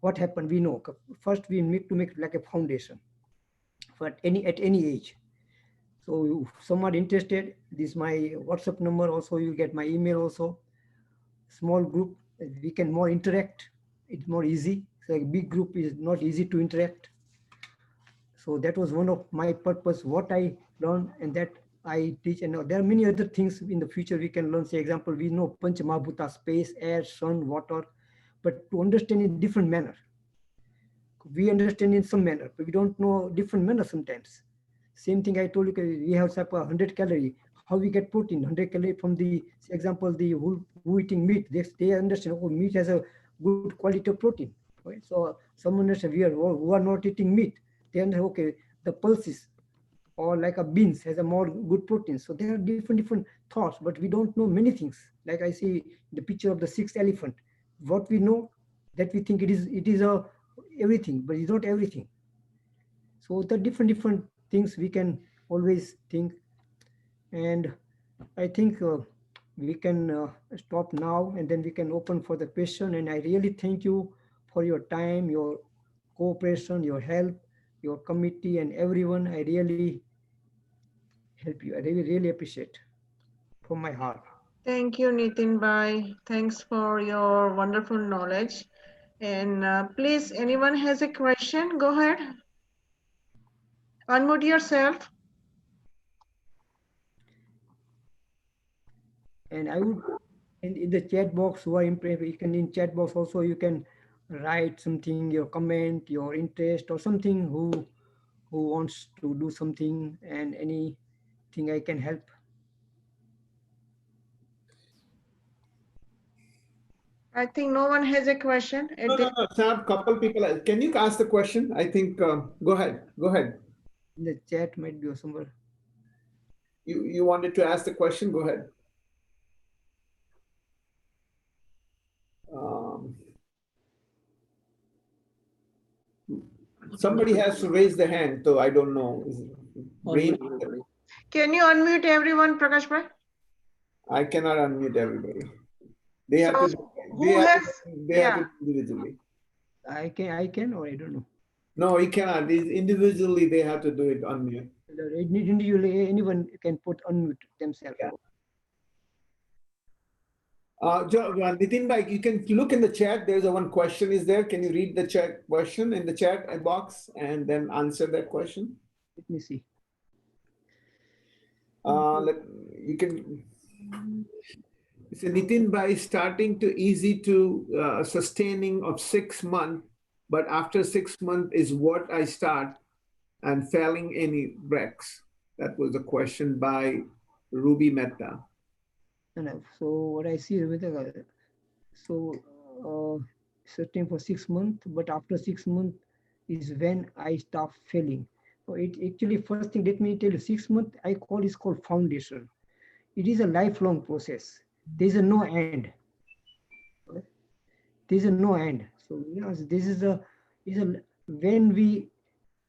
what happened? We know first we need to make like a foundation for at any age. So if some are interested, this is my WhatsApp number. Also, you get my email also. Small group, we can more interact. It's more easy. So a big group is not easy to interact. So that was one of my purpose, what I learned, and that I teach. And there are many other things in the future we can learn. Say example, we know Panch Mahabhuta, space, air, sun, water, but to understand in different manner. We understand in some manner, but we don't know different manner sometimes. Same thing I told you, we have 100 calorie. How we get protein? 100 calorie from the, say example, the who eating meat. They understand, oh, meat has a good quality of protein. Right? So someone understand, who are not eating meat, they understand, okay, the pulses or like a beans has a more good protein. So there are different thoughts, but we don't know many things. Like I see the picture of the 6th elephant. What we know, that we think it is a everything, but it's not everything. So the different things we can always think. And I think we can stop now, and then we can open for the question. And I really thank you for your time, your cooperation, your help, your committee, and everyone. I really help you. I really appreciate from my heart. Thank you, Nitin Bhai. Thanks for your wonderful knowledge. And please, anyone has a question? Go ahead. Unmute yourself. And I would, in the chat box, who are you can in chat box also you can write something, your comment, your interest, or something who wants to do something, and anything I can help. I think no one has a question. No, Sam, couple people. Can you ask the question? I think, go ahead. Go ahead. In the chat might be somewhere. You wanted to ask the question? Go ahead. Somebody has to raise the hand, so I don't know. Can you unmute everyone, Prakash bhai? I cannot unmute everybody. They have So, to. who has? They have to individually. I can, or I don't know. No, he cannot. Individually, they have to do it unmute. Individually, anyone can put unmute themselves. Yeah. Nitin bhai, you can look in the chat. There's one question is there. Can you read the chat question in the chat box and then answer that question? Let me see. You can. So Nitin bhai, starting to easy to sustaining of 6 months, but after 6 months is what I start and failing any breaks. That was a question by Ruby Mehta. So what I see, certain for 6 months, but after 6 months is when I start failing. So it actually, first thing, let me tell you, 6 months I call is called foundation. It is a lifelong process. There is a no end. There is a no end. So this is when we,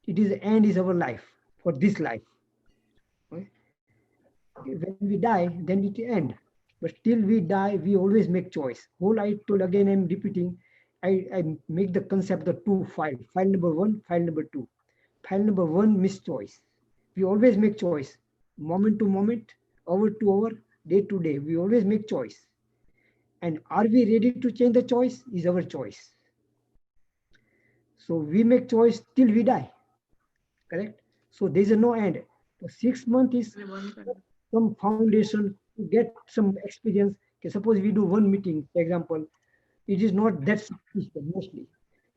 it is the end is our life, for this life. Okay? When we die, then it end. But till we die, we always make choice. Whole I told again, I'm repeating, I make the concept the two file. File number 1, file number 2. File number 1, miss choice. We always make choice. Moment to moment, hour to hour, day to day. We always make choice. And are we ready to change the choice? Is our choice. So we make choice till we die. Correct? So there is a no end. So 6 months is some foundation to get some experience. Okay, suppose we do one meeting, for example, it is not that sophisticated mostly.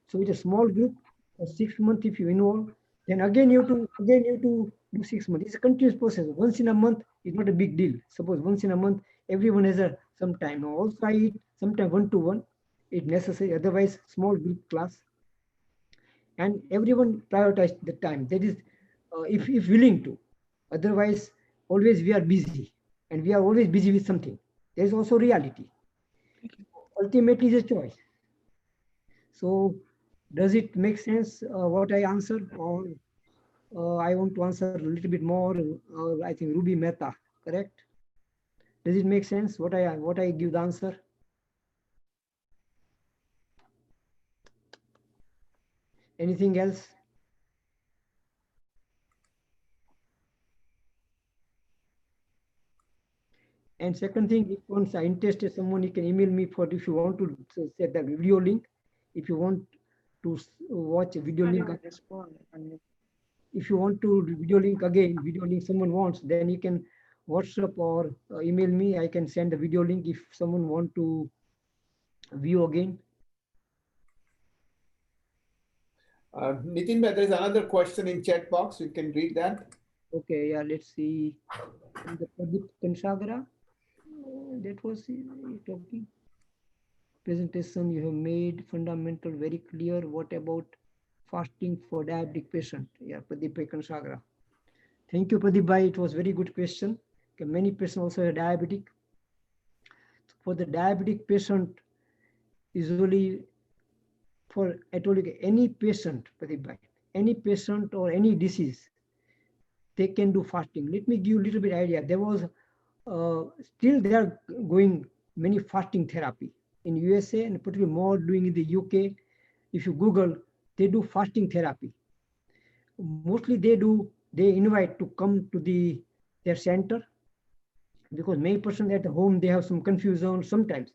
So it's a small group for 6 months. If you involve, then again you have to do 6 months. It's a continuous process. Once in a month is not a big deal. Suppose once in a month, everyone has some time. Now also I eat sometimes 1-to-1. It's necessary. Otherwise, small group class. And everyone prioritize the time. That is, if willing to. Otherwise, always we are busy, and we are always busy with something. There is also reality. Ultimately, it's a choice. So, does it make sense what I answered, or I want to answer a little bit more? I think Ruby Mehta, correct? Does it make sense what I give the answer? Anything else? And second thing, if once I interested someone, you can email me for if you want to set the video link. If you want to watch a video link, if you want to video link someone wants, then you can WhatsApp or email me. I can send the video link if someone want to view again. Nitin, there's another question in chat box. You can read that. Okay, yeah, let's see. The Pradeep Kansagra, that was talking. Presentation you have made, fundamental, very clear. What about fasting for diabetic patient? Yeah, Pradeep Kansagra. Thank you, Pradeep bhai. It was very good question. Okay, many patients also are diabetic. For the diabetic patient, usually for I told you any patient, Pradeep bhai, any patient or any disease, they can do fasting. Let me give you a little bit idea. There was still they are going many fasting therapy in USA and particularly more doing in the UK. If you Google, they do fasting therapy. Mostly they invite to come to their center, because many person at home, they have some confusion sometimes.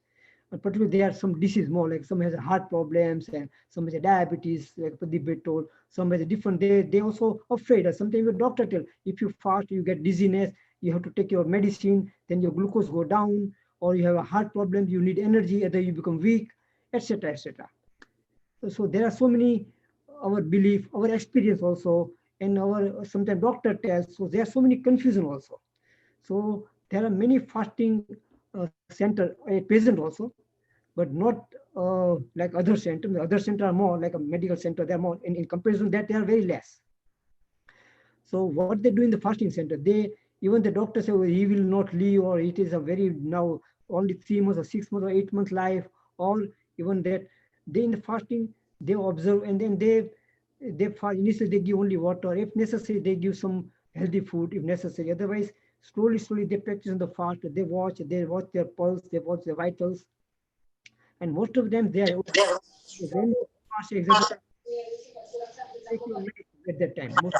But particularly there are some disease more, like some has heart problems and some has a diabetes, like Pradeep told, some has a different, they also afraid. Sometimes the doctor tell, if you fast, you get dizziness, you have to take your medicine, then your glucose go down, or you have a heart problem, you need energy, either you become weak, etc., etc. So there are so many, our belief, our experience also, and our sometimes doctor tells, so there are so many confusion also. So there are many fasting center at present also. but not like other centers. Other centers are more like a medical center. They're more in comparison that they are very less. So what they do in the fasting center, even the doctor say, well, he will not live, or it is a very now only 3 months or 6 months or 8 months life, or even that they in the fasting they observe, and then initially they give only water. If necessary, they give some healthy food if necessary. Otherwise, slowly they practice on the fast. They watch their pulse, they watch their vitals, and most of them they are when you fast, example, take your medicine at that time, most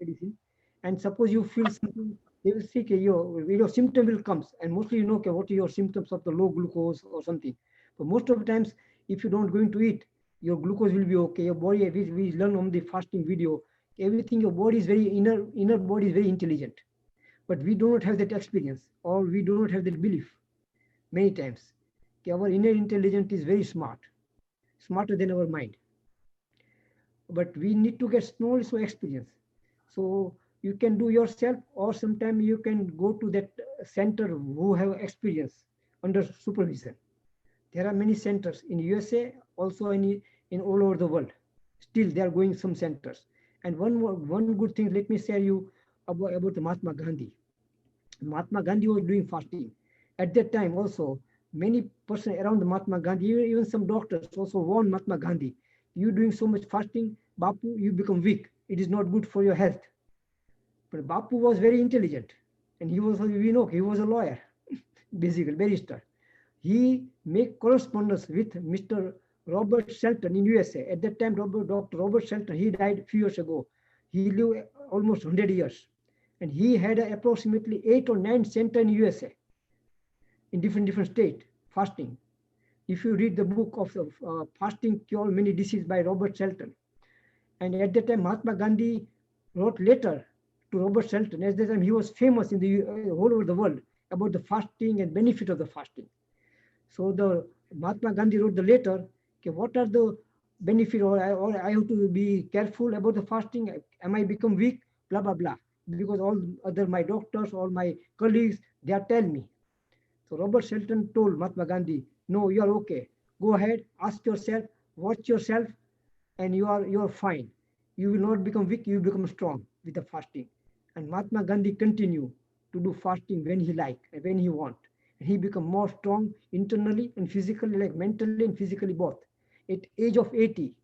medicine, and suppose you feel something, they will see your symptom will come, and mostly you know okay, what are your symptoms of the low glucose or something. But most of the times, if you don't going to eat, your glucose will be okay. Your body, we learn on the fasting video, everything your body is very inner body is very intelligent, but we do not have that experience, or we do not have that belief many times. Okay, our inner intelligence is very smarter than our mind, but we need to get small experience. So you can do yourself, or sometimes you can go to that center who have experience under supervision. There are many centers in USA, also in all over the world. Still, they are going some centers. And one good thing, let me share you about the Mahatma Gandhi. Mahatma Gandhi was doing fasting. At that time also, many persons around the Mahatma Gandhi, even some doctors also warned Mahatma Gandhi, you doing so much fasting, Bapu, you become weak. It is not good for your health. But Bapu was very intelligent, and we know he was a lawyer, basically barrister. He made correspondence with Mr. Robert Shelton in USA. At that time, Dr. Robert Shelton, he died a few years ago. He lived almost 100 years. And he had approximately 8 or 9 centers in USA, in different states, fasting. If you read the book of Fasting Cure Many Diseases by Robert Shelton, and at that time, Mahatma Gandhi wrote letter to Robert Shelton. At that time, he was famous in the all over the world about the fasting and benefit of the fasting. So the Mahatma Gandhi wrote the letter, okay, what are the benefit, or I have to be careful about the fasting, am I become weak, blah, blah, blah. Because all other my doctors, all my colleagues, they are telling me. So Robert Shelton told Mahatma Gandhi, no, you are okay. Go ahead, ask yourself, watch yourself, and you are fine. You will not become weak, you will become strong with the fasting. And Mahatma Gandhi continued to do fasting when he like and when he want. And he become more strong internally and physically, like mentally and physically both. At age of 80,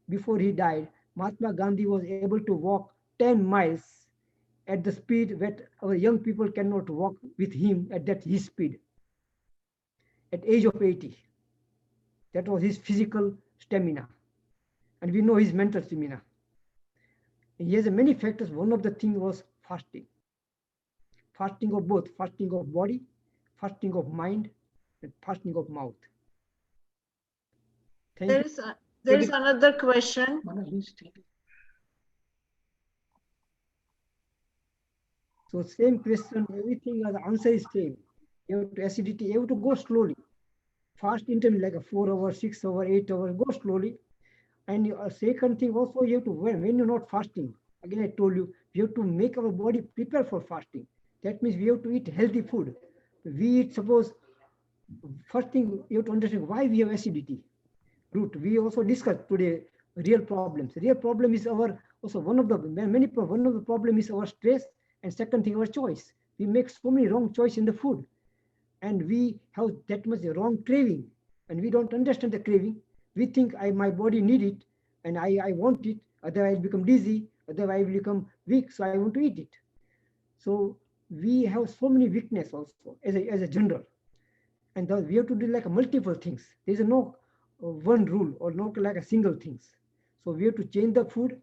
before he died, Mahatma Gandhi was able to walk 10 miles at the speed that our young people cannot walk with him at that his speed. At age of 80, that was his physical stamina. And we know his mental stamina. And he has many factors. One of the things was fasting. Fasting of both, fasting of body, fasting of mind, and fasting of mouth. There is another question. So same question, everything, the answer is same. You have to acidity, you have to go slowly. Fast interval like a 4 hours, 6 hours, 8 hours, go slowly. And second thing also, you have to, when you're not fasting, again I told you, we have to make our body prepare for fasting. That means we have to eat healthy food. We eat, suppose, first thing you have to understand why we have acidity. Root. We also discussed today real problems. Real problem is our, also one of the problem is our stress, and second thing, our choice. We make so many wrong choice in the food, and we have that much wrong craving, and we don't understand the craving. We think my body need it, and I want it, otherwise I become dizzy, otherwise I become weak, so I want to eat it. So we have so many weakness also as a general, and thus we have to do like multiple things. There is no one rule or not like a single things. So we have to change the food,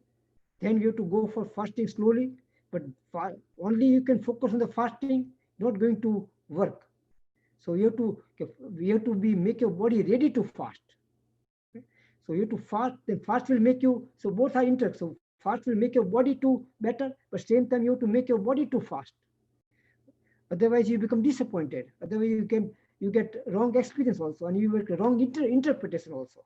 then we have to go for fasting slowly, but only you can focus on the fasting, not going to work. So we have to make your body ready to fast. So you have to fast, then fast will make you, so both are interlinked. So fast will make your body to better, but same time you have to make your body to fast. Otherwise you become disappointed. Otherwise you get wrong experience also, and you get wrong interpretation also.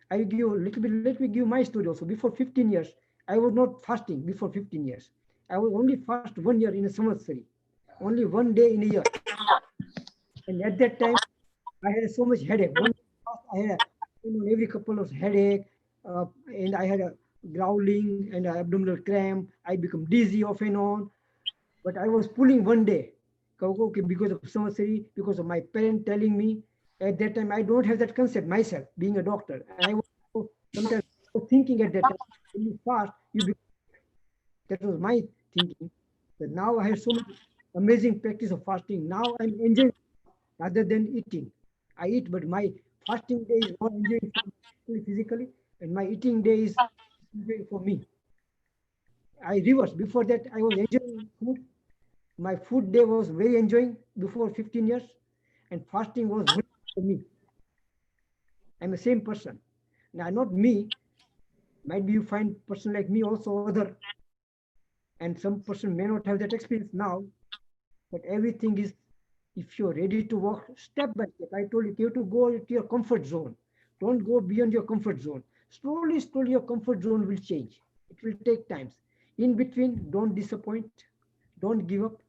I will give you a little bit, let me give my story also. Before 15 years, I was not fasting before 15 years. I was only fast 1 year in a samvatsari, only 1 day in a year. And at that time, I had so much headache. One fast I had every couple of headache, and I had a growling and abdominal cramp. I become dizzy off and on. But I was pulling one day, okay, because of surgery, because of my parent telling me. At that time, I don't have that concept myself, being a doctor. And I was sometimes thinking at that time, when you fast, you become. That was my thinking. But now I have so much amazing practice of fasting. Now I'm enjoying rather than eating. I eat, but my fasting day is more enjoying for me physically, and my eating day is enjoying for me. I reverse. Before that, I was enjoying food. My food day was very enjoying before 15 years, and fasting was good for me. I'm the same person. Now, not me. Might be you find person like me also other, and some person may not have that experience now. But everything is, if you're ready to walk step by step. I told you have to go to your comfort zone. Don't go beyond your comfort zone. Slowly, slowly, your comfort zone will change. It will take times. In between, don't disappoint, don't give up,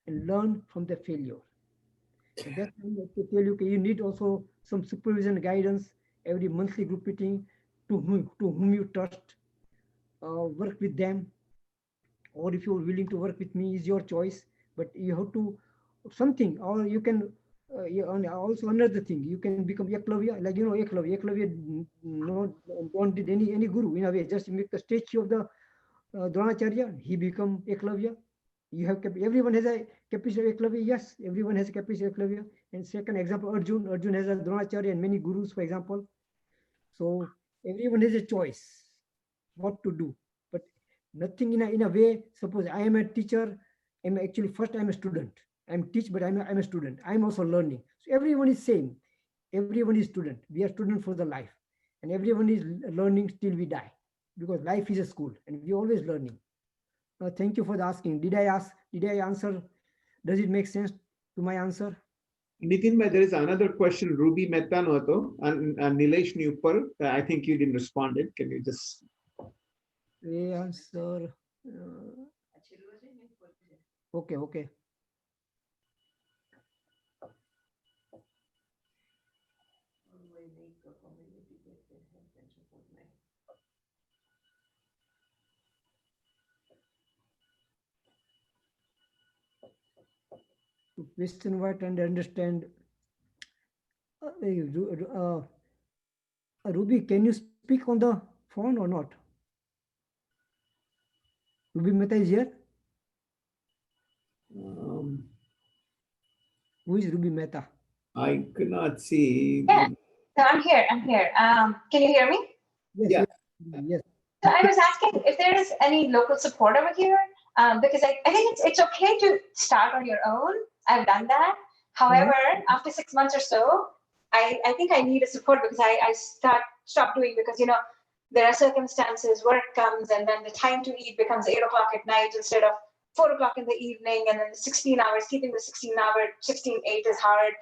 and learn from the failure. And that's why I have to tell you, okay, you need also some supervision guidance, every monthly group meeting, to whom you trust, work with them, or if you're willing to work with me, is your choice. But you have to something, or you can. And also another thing, you can become Eklavya, like Eklavya no, don't did any guru in a way, just make the statue of the Dronacharya, he become Eklavya. You have everyone has a capacity of Eklavya. Yes, everyone has a capacity of Eklavya. And second example, Arjun has a Dronacharya and many gurus, for example. So everyone has a choice what to do. But nothing in a way, suppose I am a teacher, I'm actually first I'm a student. I'm teach, but I'm a student. I'm also learning. So everyone is same. Everyone is student. We are student for the life. And everyone is learning till we die. Because life is a school and we always learning. Thank you for the asking. Did I answer? Does it make sense to my answer? Nitin, there is another question. Ruby Mehta no હતો and Nilesh ni ઉપર. I think you didn't respond. Can you just Answer. Okay. To question what and understand. Ruby, can you speak on the phone or not? Ruby Mehta is here. Who is Ruby Mehta? I cannot see. Yeah, so I'm here. Can you hear me? Yes. So I was asking if there is any local support over here, because I think it's okay to start on your own. I've done that. However, after 6 months or so, I think I need a support because I stop doing, because there are circumstances, work comes, and then the time to eat becomes 8 o'clock at night instead of 4 o'clock in the evening, and then 16 hours, keeping the 16/8 is hard.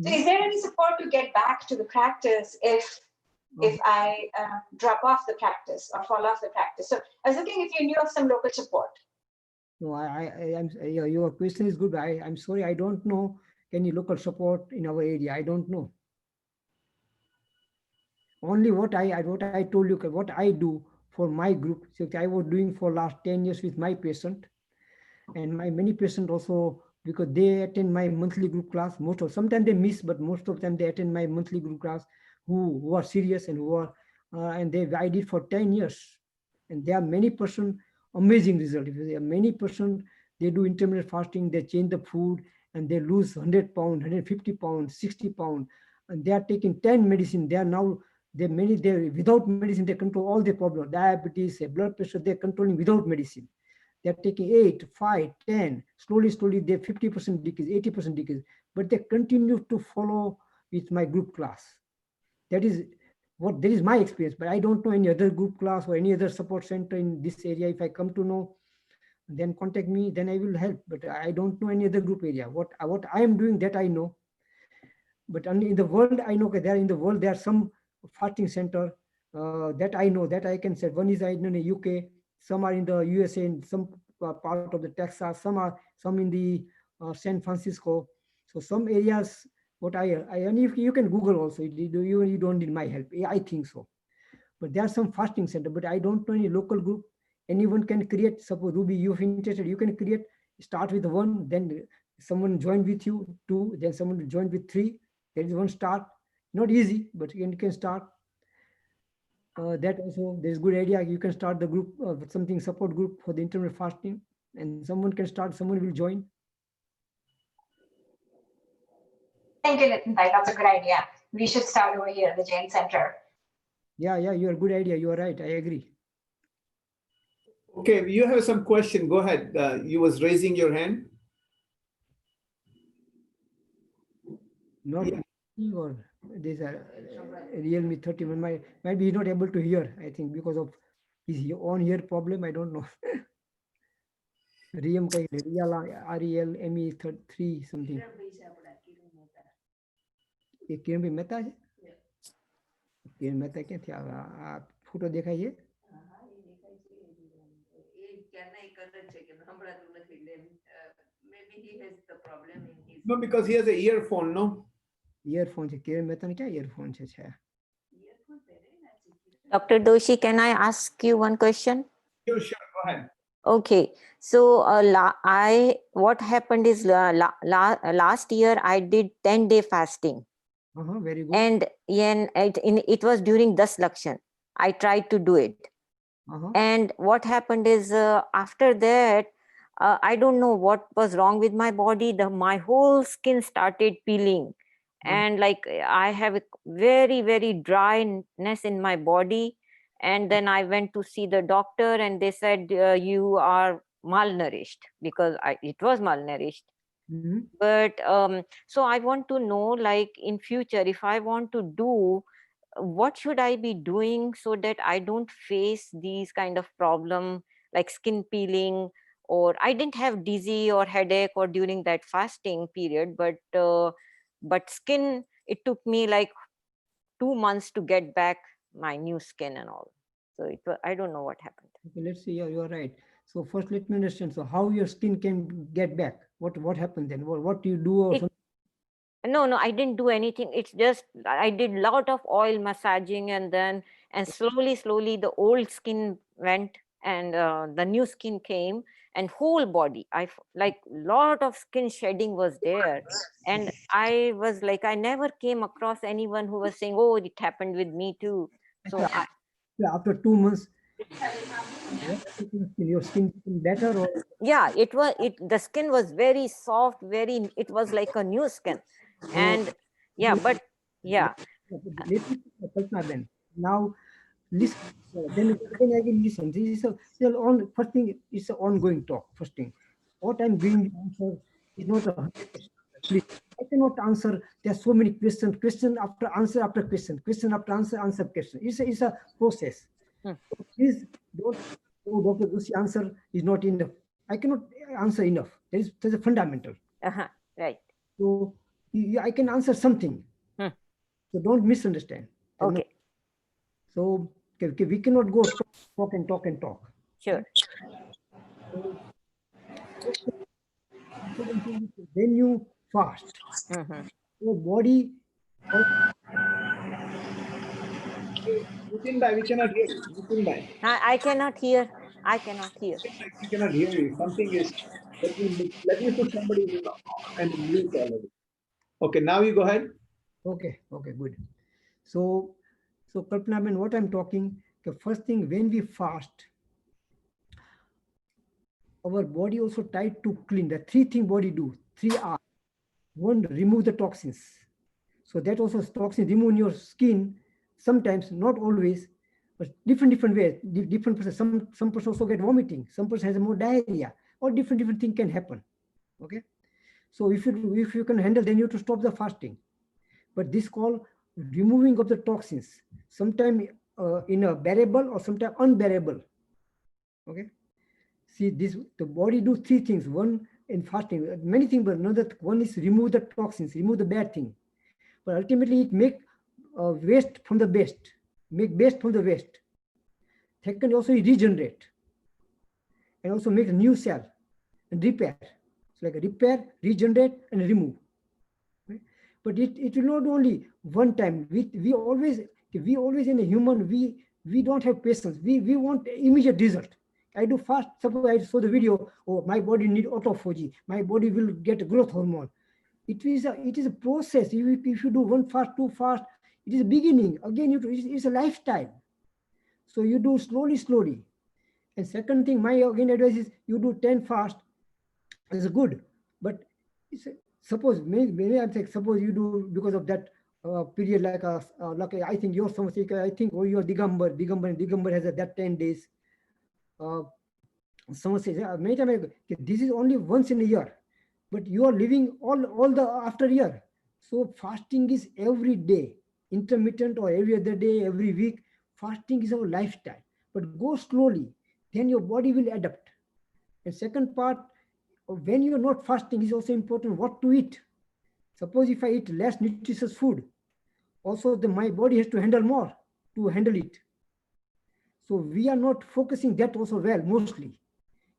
So is there any support to get back to the practice if I drop off the practice or fall off the practice? So I was looking if you knew of some local support. No, your question is good. I'm sorry, I don't know any local support in our area. I don't know. Only what I told you, what I do for my group. So I was doing for last 10 years with my patient, and my many patients also, because they attend my monthly group class. Sometimes they miss, but most of them they attend my monthly group class. Who are serious and who are and I did for 10 years, and there are many person amazing result. There are many person, they do intermittent fasting, they change the food, and they lose 100 pounds, 150 pounds, 60 pounds, and they are taking 10 medicine. They are now they without medicine they control all the problem, diabetes, blood pressure. They're controlling without medicine. They're taking 8, 5, 10. Slowly, they 50% decrease, 80% decrease. But they continue to follow with my group class. That is my experience. But I don't know any other group class or any other support center in this area. If I come to know, then contact me, then I will help. But I don't know any other group area. What I am doing, that I know. But only in the world, I know that there are some fasting center that I know, that I can say. One is in the UK, some are in the USA, in some part of the Texas, some in the San Francisco. So some areas what and if you can Google also, you don't need my help. I think so. But there are some fasting center, but I don't know any local group. Anyone can create. Suppose Ruby, you're interested, you can create. Start with 1, then someone join with you 2, then someone join with 3. There is 1 start. Not easy, but you can start. That also there's good idea. You can start the group with something support group for the intermittent fasting, and someone can start. Someone will join. Thank you, Nitin bhai. That's a good idea. We should start over here at the Jain Center. Yeah, you're a good idea. You are right. I agree. Okay, you have some question. Go ahead. You was raising your hand. Not or these are Realme 31. Might be not able to hear. I think because of his on ear problem. I don't know. Real RELME 3 something. किरण भाई मेहता है किरण मेहता क्या थी आ photo देखा ये No, because he has an earphone, no? Earphone છે કિરણ મેહતા ને क्या earphone છે Dr. Doshi, can I ask you one question? Sure, go ahead. Okay, so what happened is last year I did 10-day fasting. Very good. And it was during Das Lakshan. I tried to do it. And what happened is after that, I don't know what was wrong with my body. My whole skin started peeling. And like I have a very, very dryness in my body. And then I went to see the doctor and they said, you are malnourished, because it was malnourished. But so I want to know, like in future, if I want to do, what should I be doing so that I don't face these kind of problem like skin peeling? Or I didn't have dizzy or headache or during that fasting period, but skin, it took me like 2 months to get back my new skin and all. So I don't know what happened. Okay, let's see. You are right. So first, let me understand. So how your skin can get back? What happened then? What do you do? Or No, I didn't do anything. It's just I did a lot of oil massaging, and slowly the old skin went and the new skin came, and whole body. I like lot of skin shedding was there, and I was like, I never came across anyone who was saying, "Oh, it happened with me too." So after 2 months, your skin became better, or yeah, the skin was very soft, it was like a new skin. And yeah, but yeah. Now listen, then I will listen. This is first thing, it's an ongoing talk. First thing, what I'm giving you answer is not a please. I cannot answer. There are so many questions, question after answer after question after answer question. It's a process. So please don't. Oh, Dr. Doshi answer is not enough. I cannot answer enough. There's a fundamental. Right. So I can answer something. So don't misunderstand. Okay. So we cannot go talk and talk. Sure. When you fast, your body. Nitin bhai, we cannot hear you. Nitin bhai. I cannot hear. We cannot hear you. Something is. Let me put somebody and mute already. Okay, now you go ahead. Okay, good. So Kalpana, what I'm talking, the first thing, when we fast, our body also tried to clean. The 3 things body do, 3 R. 1, remove the toxins. So that also toxins remove in your skin, sometimes, not always, but different ways. Different person, some person also get vomiting, some person has more diarrhea, or different thing can happen. Okay. So if you can handle, then you have to stop the fasting. But this called removing of the toxins, sometimes in a bearable or sometimes unbearable. Okay. See, the body do 3 things. 1, in fasting, many things, but another one is remove the toxins, remove the bad thing. But ultimately it make waste from the best, make best from the waste. Second, also regenerate and also make a new cell and repair. So like repair, regenerate, and remove. Okay? But it will not only one time. We always in a human, we don't have patience. We want immediate result. I do fast. Suppose I saw the video, oh, my body need autophagy, my body will get growth hormone. It is a process. If you do one fast, two fast, it is a beginning. Again, it's a lifestyle. So you do slowly. And second thing, my again advice is you do 10 fast. It's good, but suppose maybe I'm saying suppose you do because of that period like I think your Samsika, I think or your Digambar has that 10 days. Someone says many times this is only once in a year, but you are living all the after year. So fasting is every day, intermittent or every other day, every week. Fasting is our lifestyle, but go slowly, then your body will adapt. And second part, when you're not fasting, is also important what to eat. Suppose if I eat less nutritious food, also my body has to handle more to handle it. So we are not focusing that also well, mostly.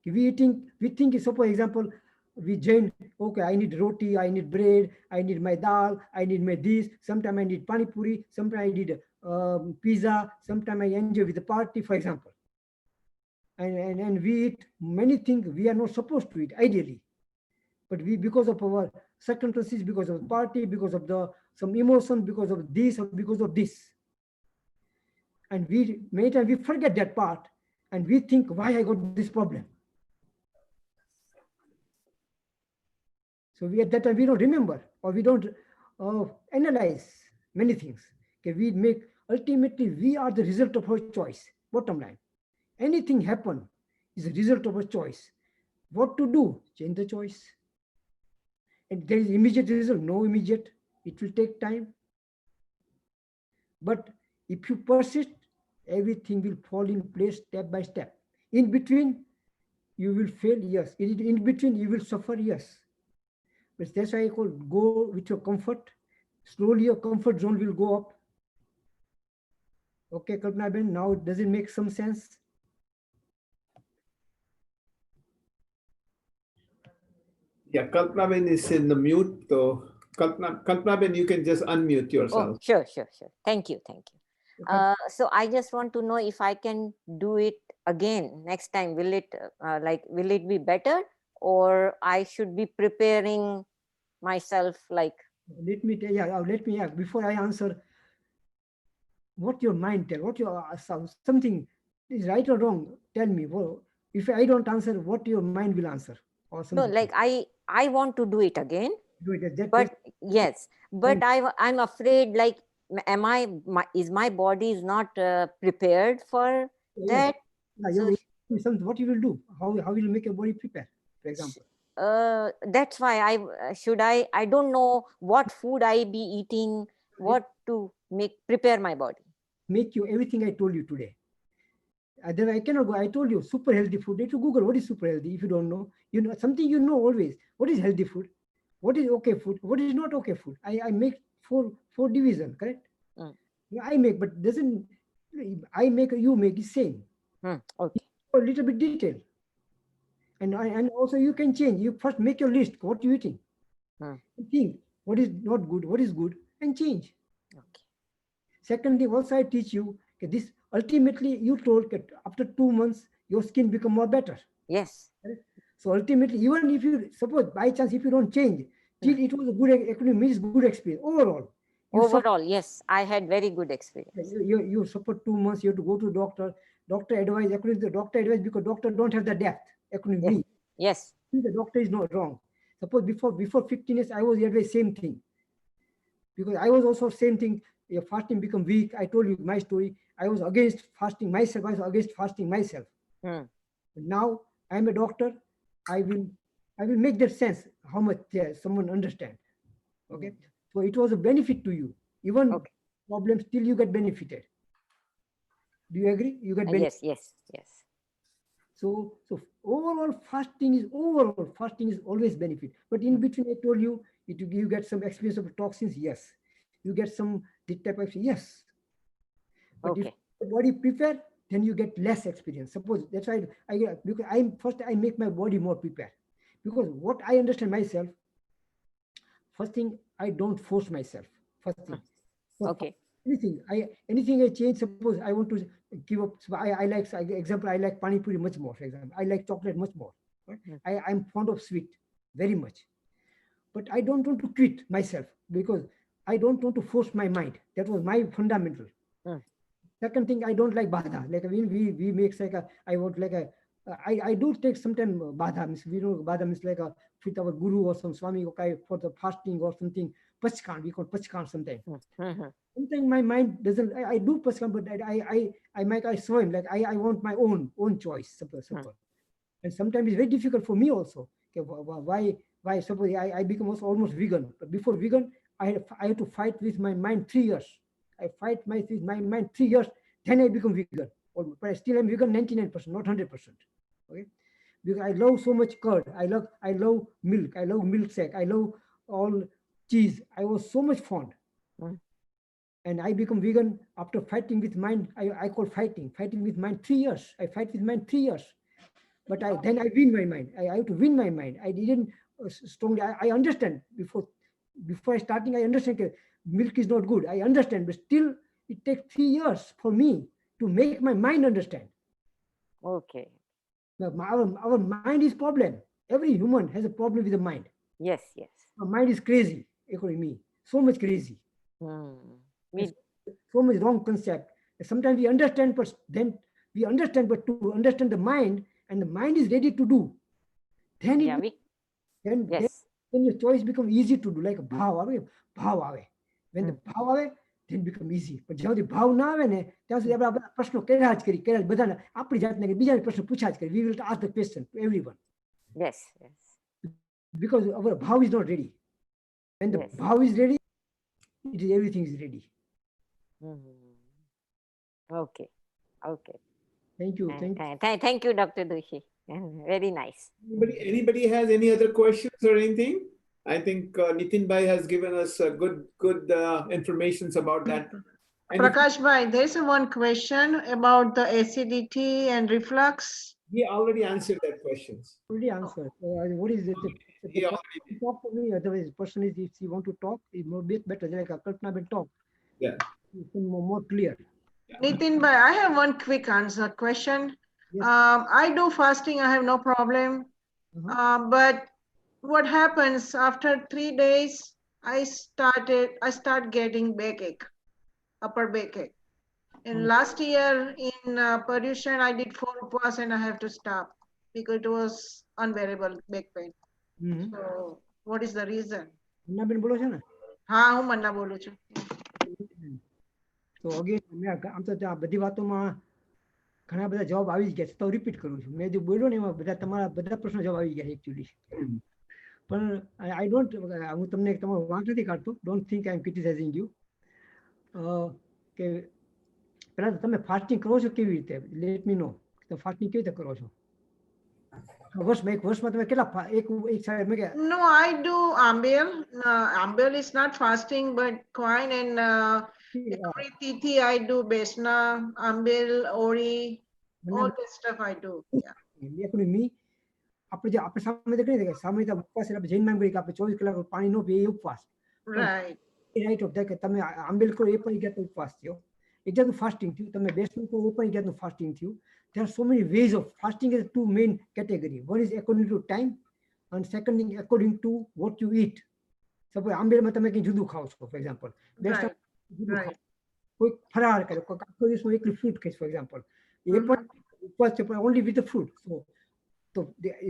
We think, suppose example, we Jain, okay, I need roti, I need bread, I need my dal, I need my this, sometimes I need pani puri, sometimes I need pizza, sometimes I enjoy with the party, for example. And we eat many things we are not supposed to eat, ideally. But we, because of our circumstances, because of the party, because of some emotion, because of this or because of this. And many times we forget that part and we think, why I got this problem? So at that time we don't remember or we don't analyze many things. Okay, ultimately we are the result of our choice, bottom line. Anything happen is a result of a choice. What to do? Change the choice. And there is immediate result, no immediate. It will take time. But if you persist, everything will fall in place step by step. In between, you will fail, yes. In between, you will suffer, yes. But that's why I call go with your comfort. Slowly your comfort zone will go up. Okay, Kalpana Ben, now does it make some sense? Yeah, Kalpana Ben is in the mute, so Kalpana Ben, you can just unmute yourself. Oh, sure. Thank you. So I just want to know if I can do it again next time. Will it be better, or I should be preparing myself like? Let me before I answer, what your mind tell, what your something is right or wrong, tell me. Well, if I don't answer, what your mind will answer or something. No, like I want to do it again. Do it. But yes, but I'm afraid, like, is my body is not prepared for that? What you will do? How will you make your body prepare, for example? That's why I don't know what food I be eating, what to prepare my body. Make you everything I told you today. Then I cannot go. I told you super healthy food. Need to Google what is super healthy. If you don't know, you know something. You know always what is healthy food, what is okay food, what is not okay food. I make four division, correct? I make, but doesn't I make you make the same. Okay. A little bit detail, and also you can change. You first make your list. What you eating? Think what is not good, what is good, and change. Okay. Second thing, also I teach you this. Ultimately, you told that after 2 months your skin become more better. Yes. So ultimately, even if you suppose by chance if you don't change, still it was a good experience overall. Overall, yes, I had very good experience. You suffer 2 months. You have to go to doctor. Doctor advice according to the doctor advice, because doctor don't have the depth according to me. Yes. The doctor is not wrong. Suppose before 15 years I was advised same thing, because I was also same thing. Your fasting become weak. I told you my story. I was against fasting myself. Now I am a doctor. I will make that sense how much someone understand. Okay, so it was a benefit to you. Even problems, still you get benefited. Do you agree? You get benefit. Yes. So overall fasting is always benefit. But in between, I told you you get some experience of toxins. Yes, you get some type of yes. But if the body prepare, then you get less experience. Suppose that's why because I make my body more prepared, because what I understand myself. First thing, I don't force myself. First thing. Okay. Anything I change, suppose I want to give up. I like, example, I like pani puri much more, for example. I like chocolate much more. Right? I'm fond of sweet very much. But I don't want to quit myself because I don't want to force my mind. That was my fundamental. Second thing, I don't like badha. Like we make like I want like I do take sometimes badha. Means we know badha means like with our guru or some swami okay, for the fasting or something. Pachkan, we call pachkan sometimes. Sometimes my mind doesn't. I do pachkan, but I saw him like I want my own choice. Suppose. And sometimes it's very difficult for me also. Okay, why suppose I become almost vegan, but before vegan I had to fight with my mind 3 years. I fight with my mind 3 years, then I become vegan. But I still am vegan 99%, not 100%. Okay, because I love so much curd. I love milk. I love milkshake. I love all cheese. I was so much fond. And I become vegan after fighting with mind. I call fighting with mind 3 years. I fight with mind 3 years. But then I win my mind. I have to win my mind. I didn't strongly. I understand before starting. I understand that milk is not good. I understand, but still, it takes 3 years for me to make my mind understand. Okay. Now, our mind is problem. Every human has a problem with the mind. Yes. Our mind is crazy, according to me. So much crazy. So much wrong concept. Sometimes we understand, but then we understand, but to understand the mind, and the mind is ready to do, then then your choice becomes easy to do. Like bhav ave. When the bhav ave, then become easy. But જ્યાં સુધી ભાવ ના આવે ને ત્યાં સુધી આપણે પ્રશ્નો કર્યા જ કરી બધાને આપણી જાતને બીજાને પ્રશ્ન પૂછ્યા જ કરી. We will ask the question to everyone. Yes. Because our bhav is not ready. When the bhav is ready, everything is ready. Okay. Thank you. Thank you, Dr. Doshi. Very nice. Anybody has any other questions or anything? I think Nitin Bhai has given us good information about that. Prakash Bhai, there's one question about the acidity and reflux. He already answered that question. Already answered. What is it? Talk to me. Otherwise, person is, if you want to talk, it's more bit better. Like a Kalpana will talk. Yeah. It's more clear. Nitin Bhai, I have one quick answer question. Yes. I do fasting. I have no problem. But what happens after 3 days? I start getting backache, upper backache. And last year in Paryushan, I did 4 upwas and I have to stop because it was unbearable back pain. So what is the reason? Manna બેન બોલો છો ને? હા, હું મન્ના બોલું છું. તો again આમ તો આ બધી વાતોમાં ઘણા બધા જવાબ આવી જ ગયા છે. તો રિપીટ કરું છું. મેં જે બોલ્યો ને એમાં તમારા બધા પ્રશ્નો જવાબ આવી ગયા એકચ્યુઅલી. પણ આઈ ડોન્ટ, હું તમને તમારો વાંક નથી કાઢતો. Don't think I am criticising you. કે પહેલા તમે ફાસ્ટિંગ કરો છો કેવી રીતે? Let me know. તમે ફાસ્ટિંગ કેવી રીતે કરો છો? વર્ષમાં તમે કેટલા એક સાઈડ મેં કે No, I do ambel. Ambel is not fasting, but quine and every tithi I do besna, ambel, ori, all that stuff I do. Yeah. me આપણે જે આપણે સામે તો કરી સામે તો ઉપવાસ એટલે જૈન માં કે આપણે 24 કલાક પાણી નો પીએ ઉપવાસ. Right. રાઈટ ઓફ ધેટ કે તમે આંબેલ કરો એ પણ એક ઉપવાસ થયો. એક જાતનું ફાસ્ટિંગ થયું. તમે બેસનું કરો એ પણ એક જાતનું ફાસ્ટિંગ થયું. There are so many ways of fasting. Is two main category. One is according to time, and second thing according to what you eat. Suppose આંબેલ માં તમે કઈ જુદું ખાઓ છો, for example. Right. કોઈ ફરાળ કરે, કોઈ આખો દિવસમાં એકલી ફ્રૂટ ખાય, for example. એ પણ ઉપવાસ છે પણ only with the fruit. તો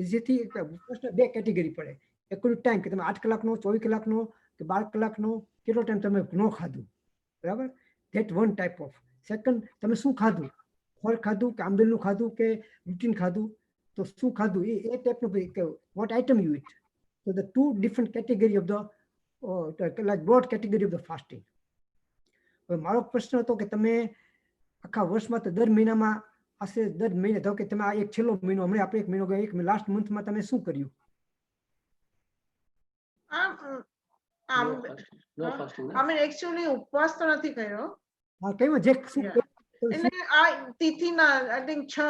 ઇઝીથી ફર્સ્ટ બે કેટેગરી પડે. એકોર્ડિંગ ટાઈમ કે તમે 8 કલાકનો, 24 કલાકનો કે 12 કલાકનો કેટલો ટાઈમ તમે ન ખાધું, બરાબર? That one type of. Second, તમે શું ખાધું, ફળ ખાધું કે આંબેલનું ખાધું કે રૂટીન ખાધું, તો શું ખાધું એ ટાઈપનું what item you eat. So the two different category of the like broad category of the fasting. હવે મારો પ્રશ્ન હતો કે તમે આખા વર્ષમાં તો દર મહિનામાં આશરે દર મહિને ધારો કે તમે આ એક છેલ્લો મહિનો હમણાં આપણે એક મહિનો ગયો, એક લાસ્ટ મંથમાં તમે શું કર્યું? I mean actually ઉપવાસ તો નથી કર્યો. હા, કઈ જે શું એટલે આ તિથિના I think 6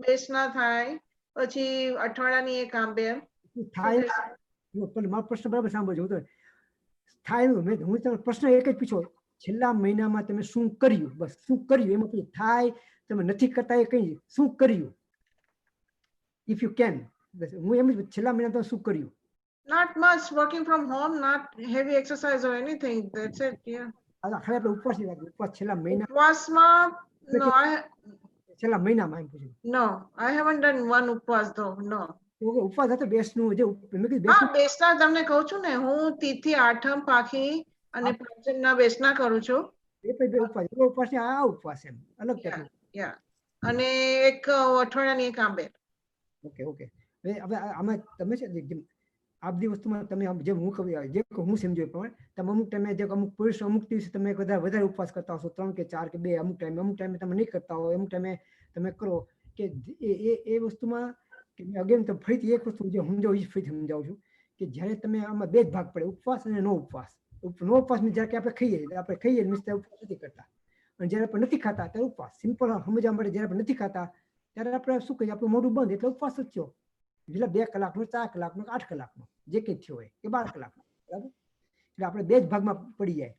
બેસના થાય, પછી અઠવાડિયાની એક આંબેલ થાય. પણ મારો પ્રશ્ન બરાબર સાંભળજો. થાય મેં હું તમને પ્રશ્ન એક જ પૂછો, છેલ્લા મહિનામાં તમે શું કર્યું? બસ શું કર્યું એમાં કઈ થાય તમે નથી કરતા એ કઈ શું કર્યું? ઇફ યુ કેન, બસ હું એમ જ છેલ્લા મહિના તમે શું કર્યું? Not much, working from home, not heavy exercise or anything. That's it. Yeah. આખરે આપણે ઉપવાસ ની વાત કરીએ. ઉપવાસ છેલ્લા મહિના ઉપવાસમાં no, છેલ્લા મહિનામાં એમ પૂછ્યું. no, I haven't done one ઉપવાસ though. No. ઉપવાસ હતો બેસનું જે મેં કીધું હા, બેસના તમને કહું છું ને, હું તિથિ આઠમ પાખી અને પાંચમના બેસના કરું છું. એ પણ બે ઉપવાસ, એવો ઉપવાસ ને આ ઉપવાસ એમ અલગ ટાઈપનો. યા અને એક અઠવાડિયાની એક આંબે. Okay okay. હવે આમાં તમે છે આ બધી વસ્તુમાં તમે જે હું કહું જે હું સમજ્યો એ પ્રમાણે તમે અમુક ટાઈમે જે અમુક પુરુષ અમુક દિવસે તમે વધારે ઉપવાસ કરતા હશો, 3 કે 4 કે 2, અમુક ટાઈમે તમે નહીં કરતા હોય, અમુક ટાઈમે તમે કરો કે એ વસ્તુમાં અગેન તો ફરીથી એક વસ્તુ જે ફરીથી સમજાવું છું કે જ્યારે તમે આમાં બે જ ભાગ પડે, ઉપવાસ અને નો ઉપવાસ. નો ઉપવાસ ની જ્યારે આપણે ખાઈએ મીન્સ ઉપવાસ નથી કરતા, અને જ્યારે આપણે નથી ખાતા ત્યારે ઉપવાસ. સિમ્પલ સમજવા માટે જ્યારે આપણે નથી ખાતા ત્યારે આપણે શું કહીએ, આપણું મોઢું બંધ એટલે ઉપવાસ જ થયો. એટલે 2 કલાકનો, 4 કલાકનો, 8 કલાકનો જે કંઈ થયો હોય કે 12 કલાકનો, બરાબર. એટલે આપણે બે જ ભાગમાં પડી જાય.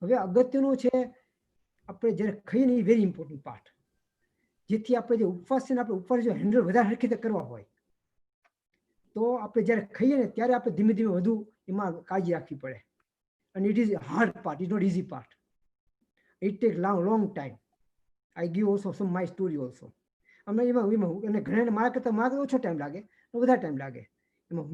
હવે અગત્યનું છે આપણે જ્યારે ખાઈએ ને એ વેરી ઇમ્પોર્ટન્ટ પાર્ટ, જેથી આપણે જે ઉપવાસ છે ને આપણે ઉપવાસ જો હેન્ડલ વધારે હરખી રીતે કરવા હોય તો આપણે જ્યારે ખાઈએ ને ત્યારે આપણે ધીમે ધીમે વધુ એમાં કાળજી રાખવી પડે. અને it is hard part, it not easy part. It take long time. I give also some my story also. અમે એમાં અને ઘણા મારા કરતાં ઓછો ટાઈમ લાગે, વધારે ટાઈમ લાગે એમાં.